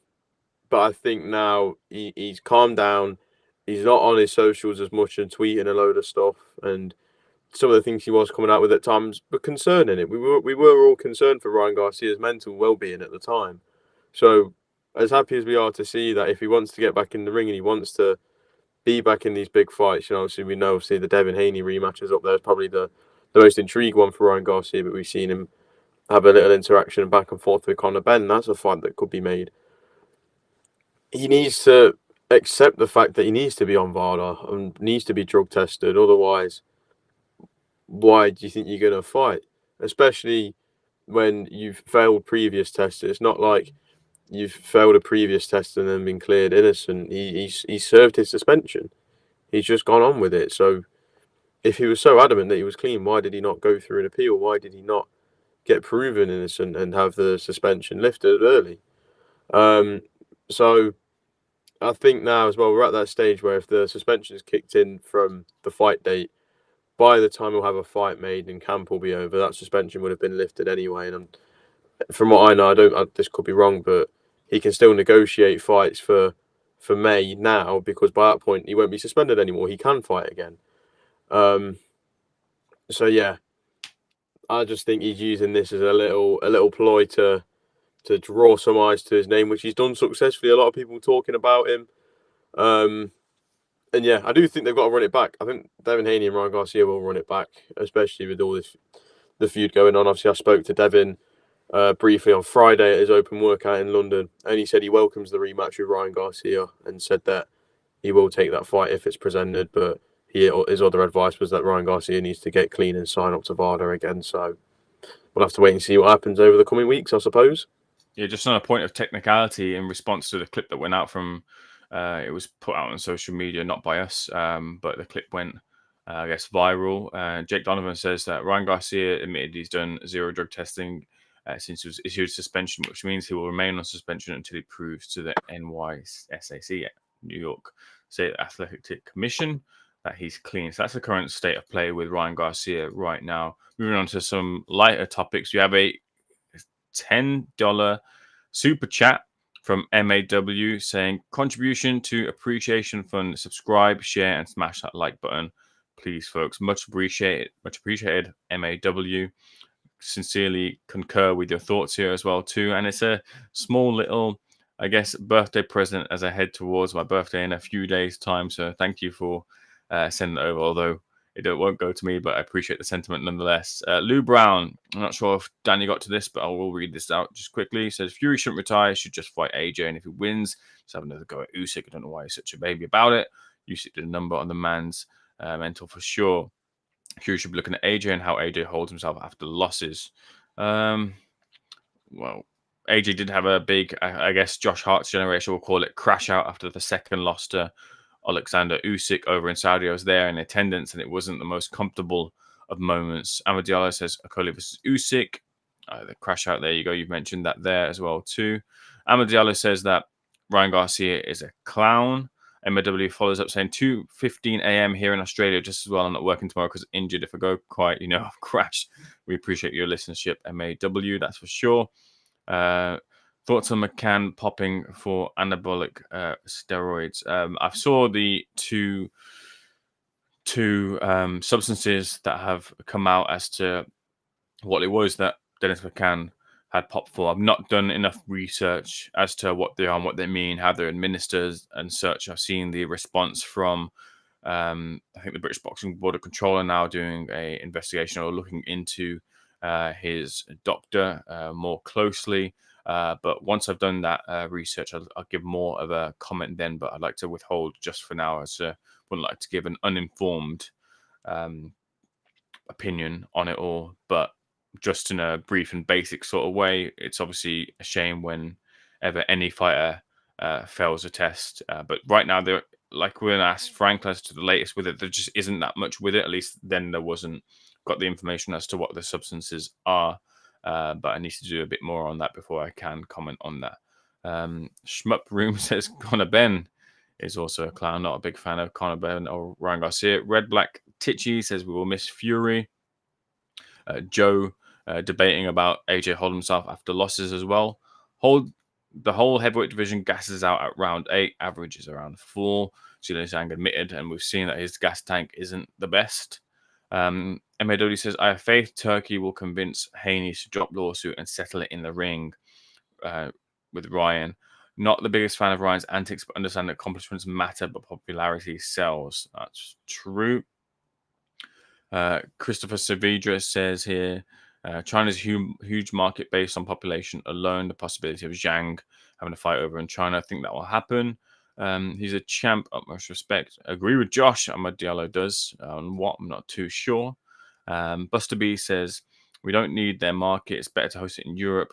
I think now he's calmed down. He's not on his socials as much and tweeting a load of stuff. And some of the things he was coming out with at times were concerning it. We were all concerned for Ryan Garcia's mental well-being at the time. So as happy as we are to see that if he wants to get back in the ring and he wants to be back in these big fights, obviously we know the Devin Haney rematch is up there. It's probably the most intriguing one for Ryan Garcia, but we've seen him have a little interaction back and forth with Conor Benn. That's a fight that could be made. He needs to accept the fact that he needs to be on VADA and needs to be drug tested. Otherwise, why do you think you're going to fight? Especially when you've failed previous tests. It's not like you've failed a previous test and then been cleared innocent. He's served his suspension. He's just gone on with it. So if he was so adamant that he was clean, why did he not go through an appeal? Why did he not get proven innocent and have the suspension lifted early? So I think now as well, we're at that stage where if the suspension is kicked in from the fight date, by the time we'll have a fight made and camp will be over, that suspension would have been lifted anyway. And from what I know, this could be wrong, but he can still negotiate fights for May now, because by that point he won't be suspended anymore. He can fight again. So yeah, I just think he's using this as a little ploy to draw some eyes to his name, which he's done successfully. A lot of people talking about him. And yeah, I do think they've got to run it back. I think Devin Haney and Ryan Garcia will run it back, especially with all the feud going on. Obviously, I spoke to Devin briefly on Friday at his open workout in London, and he said he welcomes the rematch with Ryan Garcia and said that he will take that fight if it's presented. But his other advice was that Ryan Garcia needs to get clean and sign up to VADA again. So we'll have to wait and see what happens over the coming weeks, I suppose. Yeah, just on a point of technicality, in response to the clip that went out from, it was put out on social media, not by us, but the clip went, I guess, viral. Jake Donovan says that Ryan Garcia admitted he's done zero drug testing since he was issued suspension, which means he will remain on suspension until he proves to the NYSAC, New York State Athletic Commission, that he's clean. So that's the current state of play with Ryan Garcia right now. Moving on to some lighter topics, we have a $10 super chat from MAW saying, contribution to Appreciation Fund. Subscribe, share, and smash that like button. Please, folks. Much appreciated. Much appreciated, MAW. Sincerely concur with your thoughts here as well, too. And it's a small little, I guess, birthday present as I head towards my birthday in a few days' time. So thank you for sending it over, although it won't go to me, but I appreciate the sentiment nonetheless. Lou Brown, I'm not sure if Danny got to this, but I will read this out just quickly. He says, Fury shouldn't retire, should just fight AJ, and if he wins, just have another go at Usyk. I don't know why he's such a baby about it. Usyk did a number on the man's mental for sure. Fury should be looking at AJ and how AJ holds himself after losses. Well, AJ did have a big, I guess, Josh Hart's generation will call it crash out after the second loss to Oleksandr Usyk over in Saudi. I was there in attendance, and it wasn't the most comfortable of moments. Amadiallo says Okoli versus Usyk. The crash out, there you go. You've mentioned that there as well, too. Amadiallo says that Ryan Garcia is a clown. MAW follows up saying 2:15 a.m. here in Australia, just as well. I'm not working tomorrow because I'm injured. If I go quiet, I've crashed. We appreciate your listenership, MAW, that's for sure. Thoughts on McCann popping for anabolic steroids? I saw the two substances that have come out as to what it was that Dennis McCann had popped for. I've not done enough research as to what they are and what they mean, how they're administered and such. I've seen the response from, I think, the British Boxing Board of Controller now doing a investigation or looking into his doctor more closely. But once I've done that research, I'll give more of a comment then. But I'd like to withhold just for now, as I wouldn't like to give an uninformed opinion on it all. But just in a brief and basic sort of way, it's obviously a shame whenever any fighter fails a test. But right now, they're like, we're going to ask Frank as to the latest with it. There just isn't that much with it. At least then there wasn't got the information as to what the substances are. But I need to do a bit more on that before I can comment on that. Shmup Room says Conor Ben is also a clown. Not a big fan of Conor Ben or Ryan Garcia. Red Black Titchy says we will miss Fury. Joe debating about AJ holding himself after losses as well. The whole heavyweight division gasses out at round 8, averages around 4. Zhang admitted, and we've seen that his gas tank isn't the best. MAW says, I have faith Turkey will convince Haney to drop lawsuit and settle it in the ring with Ryan. Not the biggest fan of Ryan's antics, but understand that accomplishments matter, but popularity sells. That's true. Christopher Saavedra says here, China's huge market based on population alone. The possibility of Zhang having a fight over in China, I think that will happen. He's a champ, utmost respect. Agree with Josh, Amadiallo does. On what, I'm not too sure. Buster B says, we don't need their market. It's better to host it in Europe.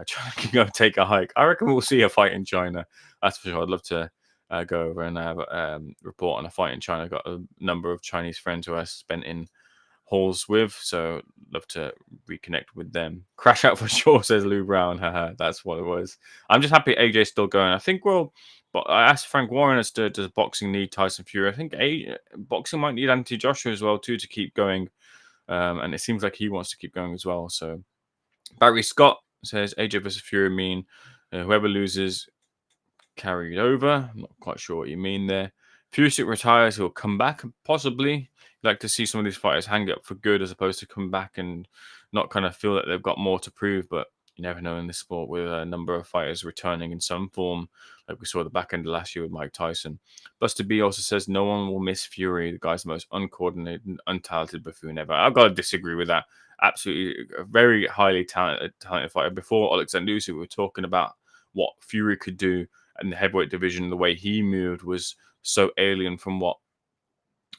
China can go take a hike. I reckon we'll see a fight in China. That's for sure. I'd love to go over and have a report on a fight in China. I've got a number of Chinese friends who I spent in halls with, so love to reconnect with them. Crash out for sure, says Lou Brown. That's what it was. I'm just happy AJ's still going. I think but I asked Frank Warren as to, does boxing need Tyson Fury? I think boxing might need Anthony Joshua as well too to keep going, and it seems like he wants to keep going as well. So Barry Scott says AJ versus Fury mean whoever loses carried over. I'm not quite sure what you mean there. Fury retires, he'll come back possibly. Like to see some of these fighters hang it up for good as opposed to come back and not kind of feel that they've got more to prove. But you never know in this sport with a number of fighters returning in some form, like we saw at the back end of last year with Mike Tyson. Buster B also says no one will miss Fury. The guy's the most uncoordinated and untalented buffoon ever. I've got to disagree with that. Absolutely a very highly talented fighter. Before Oleksandr Usyk, we were talking about what Fury could do in the heavyweight division. The way he moved was so alien from what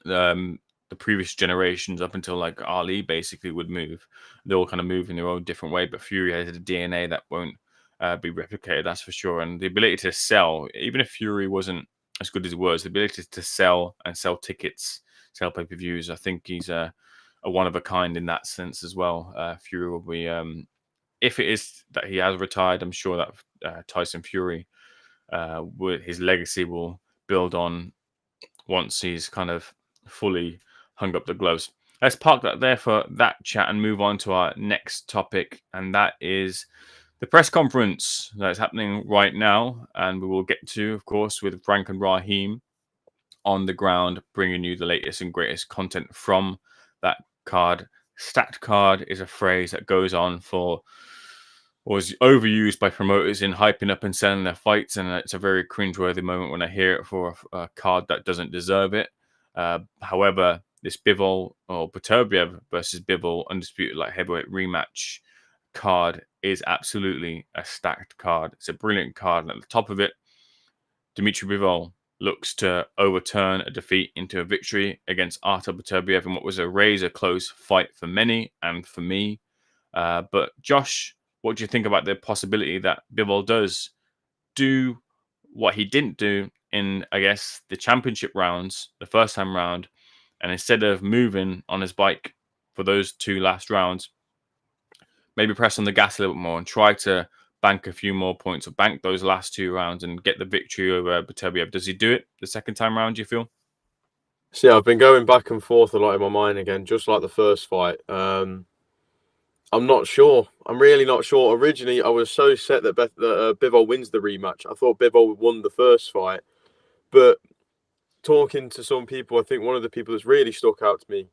the previous generations up until like Ali basically would move. They all kind of move in their own different way, but Fury has a DNA that won't be replicated, that's for sure. And the ability to sell, even if Fury wasn't as good as he was, the ability to sell and sell tickets, sell pay-per-views, I think he's a one of a kind in that sense as well. Fury will be, if it is that he has retired, I'm sure that Tyson Fury, his legacy will build on once he's kind of fully hung up the gloves. Let's park that there for that chat and move on to our next topic, and that is The press conference that's happening right now, and we will get to, of course, with Frank and Raheem on the ground, bringing you the latest and greatest content from that card. Stacked card is a phrase that goes on for, or is overused by promoters in hyping up and selling their fights, and it's a very cringeworthy moment when I hear it for a card that doesn't deserve it. However, this Bivol or Beterbiev versus Bivol undisputed light heavyweight rematch card is absolutely a stacked card. It's a brilliant card, and at the top of it, Dmitry Bivol looks to overturn a defeat into a victory against Artur Beterbiev in what was a razor close fight for many and for me. But Josh, what do you think about the possibility that Bivol does do what he didn't do in, I guess, the championship rounds, the first time round, and instead of moving on his bike for those 2 last rounds, maybe press on the gas a little bit more and try to bank a few more points or bank those last 2 rounds and get the victory over Beterbiev? Does he do it the second time round, do you feel? See, I've been going back and forth a lot in my mind again, just like the first fight. I'm not sure. I'm really not sure. Originally, I was so set that Bivol wins the rematch. I thought Bivol won the first fight. But talking to some people, I think one of the people that's really stuck out to me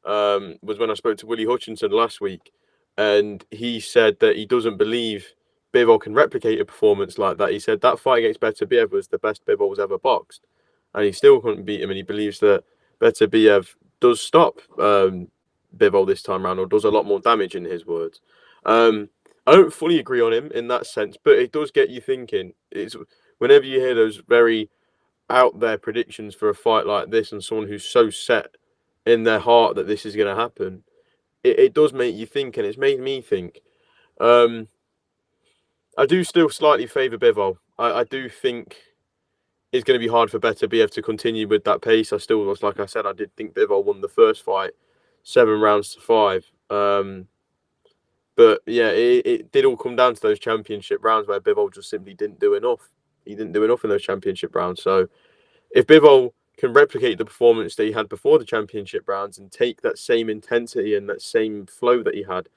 was when I spoke to Willie Hutchinson last week. And he said that he doesn't believe Bivol can replicate a performance like that. He said that fight against Beterbiev was the best Bivol's ever boxed. And he still couldn't beat him. And he believes that Beterbiev does stop Bivol this time around, or does a lot more damage, in his words. I don't fully agree on him in that sense, but it does get you thinking. It's whenever you hear those very out there predictions for a fight like this, and someone who's so set in their heart that this is going to happen, it does make you think, and it's made me think. I do still slightly favour Bivol. I do think it's going to be hard for Beterbiev to continue with that pace. I still was, like I said, I did think Bivol won the first fight 7 rounds to 5. But yeah, it did all come down to those championship rounds where Bivol just simply didn't do enough. He didn't do enough in those championship rounds. So if Bivol can replicate the performance that he had before the championship rounds and take that same intensity and that same flow that he had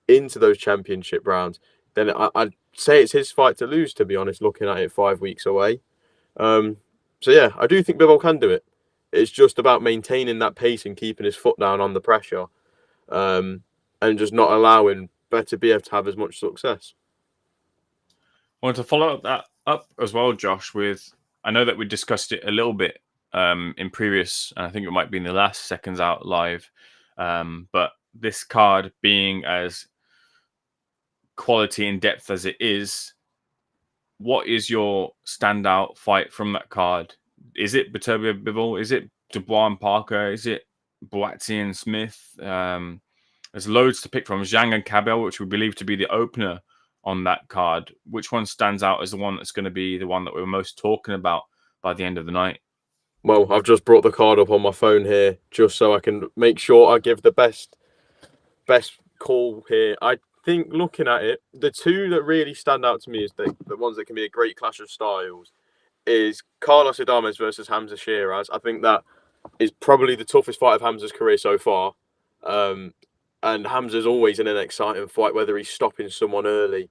into those championship rounds, then I'd say it's his fight to lose, to be honest, looking at it 5 weeks away. So yeah, I do think Bivol can do it. It's just about maintaining that pace and keeping his foot down on the pressure, and just not allowing Beterbiev to have as much success. I want to follow that up as well, Josh, with, I know that we discussed it a little bit in previous, and I think it might be in the last Seconds Out live, but this card being as quality in depth as it is, what is your standout fight from that card? Is it Beterbiev Bivol? Is it Dubois and Parker? Is it Boatsy and Smith? There's loads to pick from. Zhang and Cabell, which we believe to be the opener on that card. Which one stands out as the one that's going to be the one that we're most talking about by the end of the night? Well, I've just brought the card up on my phone here just so I can make sure I give the best call here. I think looking at it, the two that really stand out to me is the ones that can be a great clash of styles is Carlos Adames versus Hamza Shiraz. I think that is probably the toughest fight of Hamza's career so far. And Hamza's always in an exciting fight, whether he's stopping someone early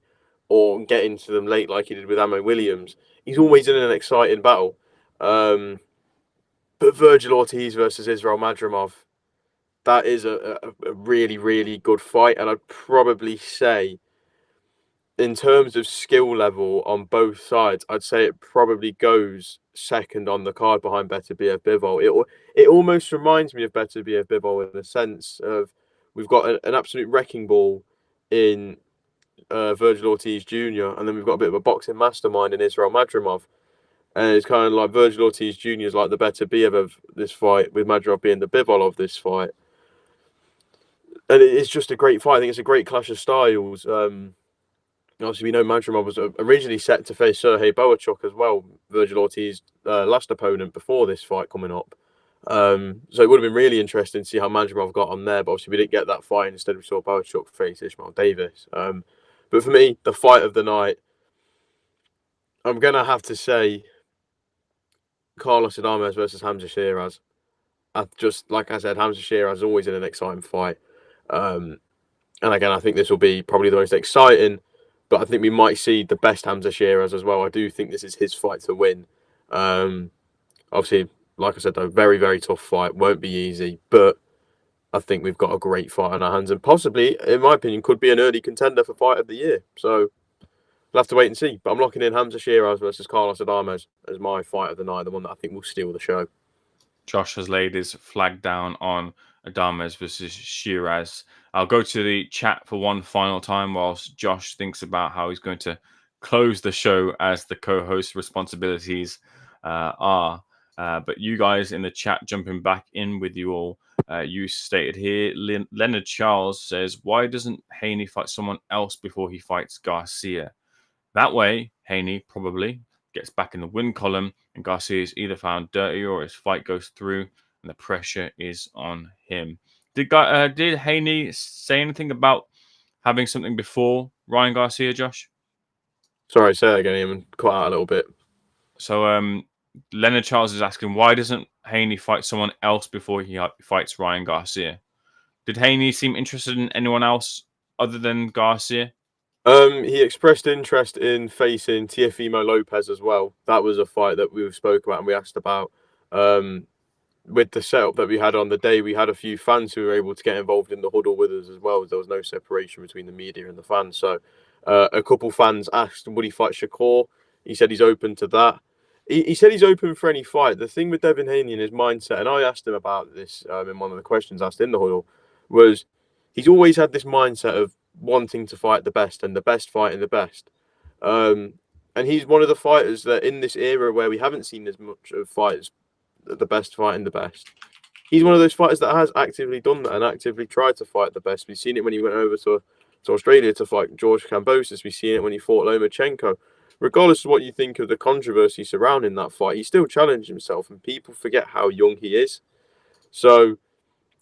or getting to them late like he did with Ammo Williams. He's always in an exciting battle. But Virgil Ortiz versus Israel Madrimov, that is a really, really good fight. And I'd probably say, in terms of skill level on both sides, I'd say it probably goes second on the card behind Beterbiev Bivol. It almost reminds me of Beterbiev Bivol in the sense of we've got an absolute wrecking ball in Virgil Ortiz Jr. and then we've got a bit of a boxing mastermind in Israel Madrimov. And it's kind of like Virgil Ortiz Jr. is like the Beterbiev of this fight, with Madrimov being the Bivol of this fight. And it's just a great fight. I think it's a great clash of styles. Obviously, we know Madrimov was originally set to face Sergey Boachuk as well, Virgil Ortiz's last opponent before this fight coming up. So it would have been really interesting to see how Madrimov got on there. But obviously, we didn't get that fight. Instead, we saw Boachuk face Ishmael Davis. But for me, the fight of the night, I'm going to have to say Carlos Adames versus Hamza Shiraz. Just like I said, Hamza Shiraz is always in an exciting fight. And again, I think this will be probably the most exciting But I think we might see the best Hamza Sheeraz as well. I do think this is his fight to win. Obviously, like I said, though, very, very tough fight. Won't be easy. But I think we've got a great fight on our hands. And possibly, in my opinion, could be an early contender for fight of the year. So we'll have to wait and see. But I'm locking in Hamza Sheeraz versus Carlos Adames as my fight of the night, the one that I think will steal the show. Josh has laid his flag down on Adames versus Shiraz. I'll go to the chat for one final time whilst Josh thinks about how he's going to close the show as the co-host responsibilities are. But you guys in the chat jumping back in with you all. You stated here, Leonard Charles says, why doesn't Haney fight someone else before he fights Garcia? That way, Haney probably gets back in the win column and Garcia is either found dirty or his fight goes through and the pressure is on him. Did Haney say anything about having something before Ryan Garcia, Josh? Sorry, say that again, Eamon. Cut out a little bit. So Leonard Charles is asking, why doesn't Haney fight someone else before he fights Ryan Garcia? Did Haney seem interested in anyone else other than Garcia? He expressed interest in facing Teofimo Lopez as well. That was a fight that we spoke about and we asked about. With the setup that we had on the day, we had a few fans who were able to get involved in the huddle with us as well. There was no separation between the media and the fans. So a couple fans asked, would he fight Shakur? He said he's open to that. He said he's open for any fight. The thing with Devin Haney and his mindset, and I asked him about this in one of the questions asked in the huddle, was he's always had this mindset of wanting to fight the best and the best fighting the best. And he's one of the fighters that in this era where we haven't seen as much of fights, the best fighting the best, he's one of those fighters that has actively done that and actively tried to fight the best. We've seen it when he went over to Australia to fight George Kambosos. We've seen it when he fought Lomachenko. Regardless of what you think of the controversy surrounding that fight, he still challenged himself and people forget how young he is. So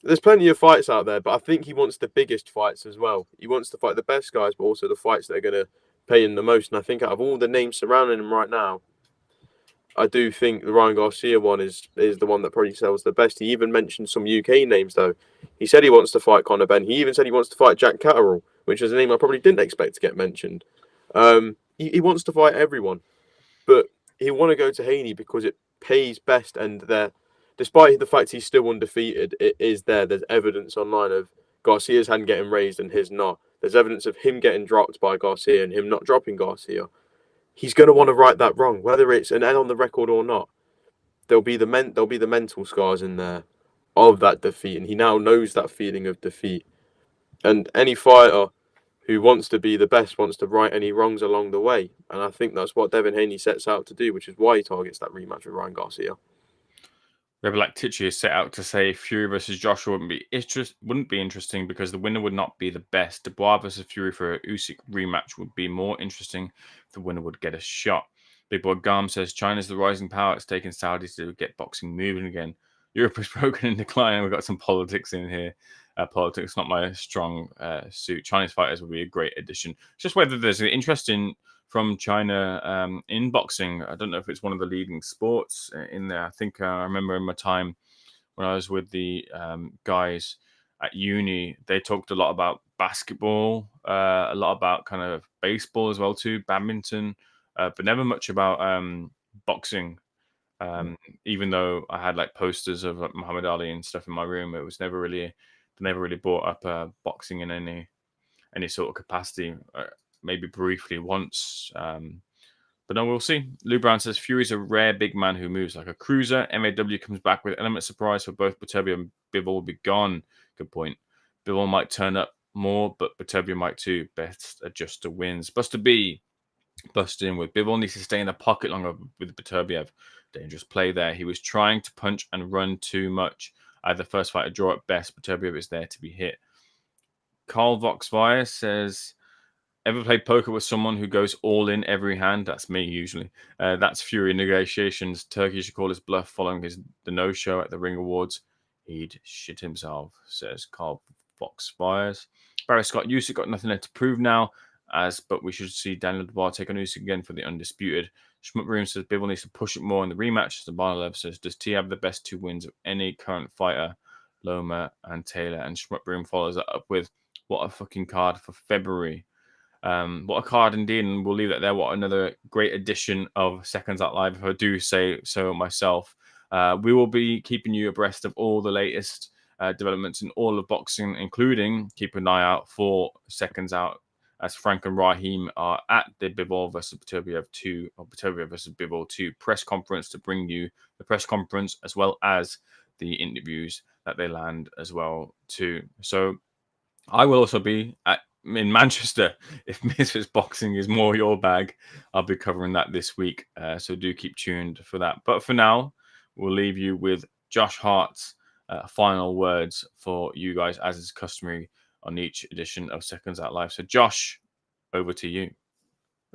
there's plenty of fights out there, but I think he wants the biggest fights as well. He wants to fight the best guys, but also the fights that are going to pay him the most. And I think out of all the names surrounding him right now, I do think the Ryan Garcia one is the one that probably sells the best. He even mentioned some UK names, though. He said he wants to fight Conor Benn. He even said he wants to fight Jack Catterall, which is a name I probably didn't expect to get mentioned. He wants to fight everyone, but he want to go to Haney because it pays best, and despite the fact he's still undefeated, it is there. There's evidence online of Garcia's hand getting raised and his not. There's evidence of him getting dropped by Garcia and him not dropping Garcia. He's going to want to right that wrong, whether it's an L on the record or not. There'll be the mental scars in there of that defeat, and he now knows that feeling of defeat. And any fighter who wants to be the best wants to right any wrongs along the way, and I think that's what Devin Haney sets out to do, which is why he targets that rematch with Ryan Garcia. Rebel Tichy is set out to say Fury versus Joshua wouldn't be interesting because the winner would not be the best. Dubois versus Fury for a Usyk rematch would be more interesting if the winner would get a shot. Big Boy Garm says China's the rising power. It's taken Saudis to get boxing moving again. Europe is broken in decline. We've got some politics in here. Politics not my strong suit. Chinese fighters would be a great addition. It's just whether there's an interest from China in boxing. I don't know if it's one of the leading sports in there. I think I remember in my time when I was with the guys at uni, they talked a lot about basketball, a lot about kind of baseball as well too, badminton, but never much about boxing. Even though I had like posters of like, Muhammad Ali and stuff in my room, it was never really brought up boxing in any sort of capacity. Maybe briefly once. But no, we'll see. Lou Brown says Fury's a rare big man who moves like a cruiser. MAW comes back with element surprise for both Beterbiev and Bivol will be gone. Good point. Bivol might turn up more, but Beterbiev might too. Best adjuster wins. Buster B bust in with Bivol needs to stay in the pocket longer with Beterbiev. Dangerous play there. He was trying to punch and run too much. I had the first fight a draw at best. Beterbiev is there to be hit. Carl Voxfire says, ever played poker with someone who goes all in every hand? That's me usually. That's Fury negotiations. Turkey should call his bluff following the no-show at the Ring Awards. He'd shit himself, says Carl Foxfires. Barry Scott Usyk got nothing left to prove now, but we should see Daniel Dubois take on Usyk again for the undisputed. Schmuckroom says Bivol needs to push it more in the rematch. Zabanolev says, does T have the best 2 wins of any current fighter? Loma and Taylor. And Schmuckroom follows that up with, what a fucking card for February. What a card indeed, and we'll leave that there. What another great edition of Seconds Out Live, if I do say so myself. We will be keeping you abreast of all the latest developments in all of boxing, including keep an eye out for Seconds Out, as Frank and Raheem are at the Bivol versus Beterbiev 2, or Beterbiev versus Bivol 2 press conference to bring you the press conference as well as the interviews that they land as well too. So I will also be in Manchester. If Misfits Boxing is more your bag, I'll be covering that this week. So do keep tuned for that. But for now, we'll leave you with Josh Hart's final words for you guys, as is customary on each edition of Seconds Out Live. So Josh, over to you.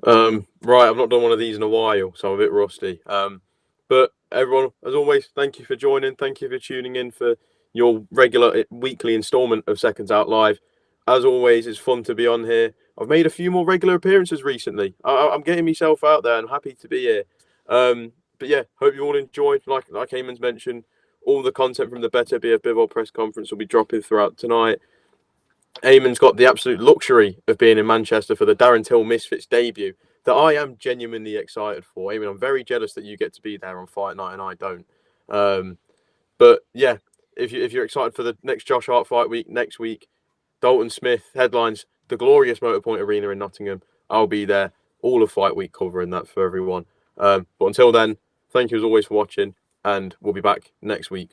Right, I've not done one of these in a while, so I'm a bit rusty. But everyone, as always, thank you for joining. Thank you for tuning in for your regular weekly installment of Seconds Out Live. As always, it's fun to be on here. I've made a few more regular appearances recently. I'm getting myself out there. I'm happy to be here. But yeah, hope you all enjoyed. Like Ayman's mentioned, all the content from the Beterbiev Bivol press conference will be dropping throughout tonight. Ayman's got the absolute luxury of being in Manchester for the Darren Till Misfits debut that I am genuinely excited for. Ayman, I'm very jealous that you get to be there on fight night and I don't. But yeah, if you're excited for the next Josh Hart fight week next week, Dalton Smith headlines the glorious Motorpoint Arena in Nottingham. I'll be there all of fight week covering that for everyone. But until then, thank you as always for watching, and we'll be back next week.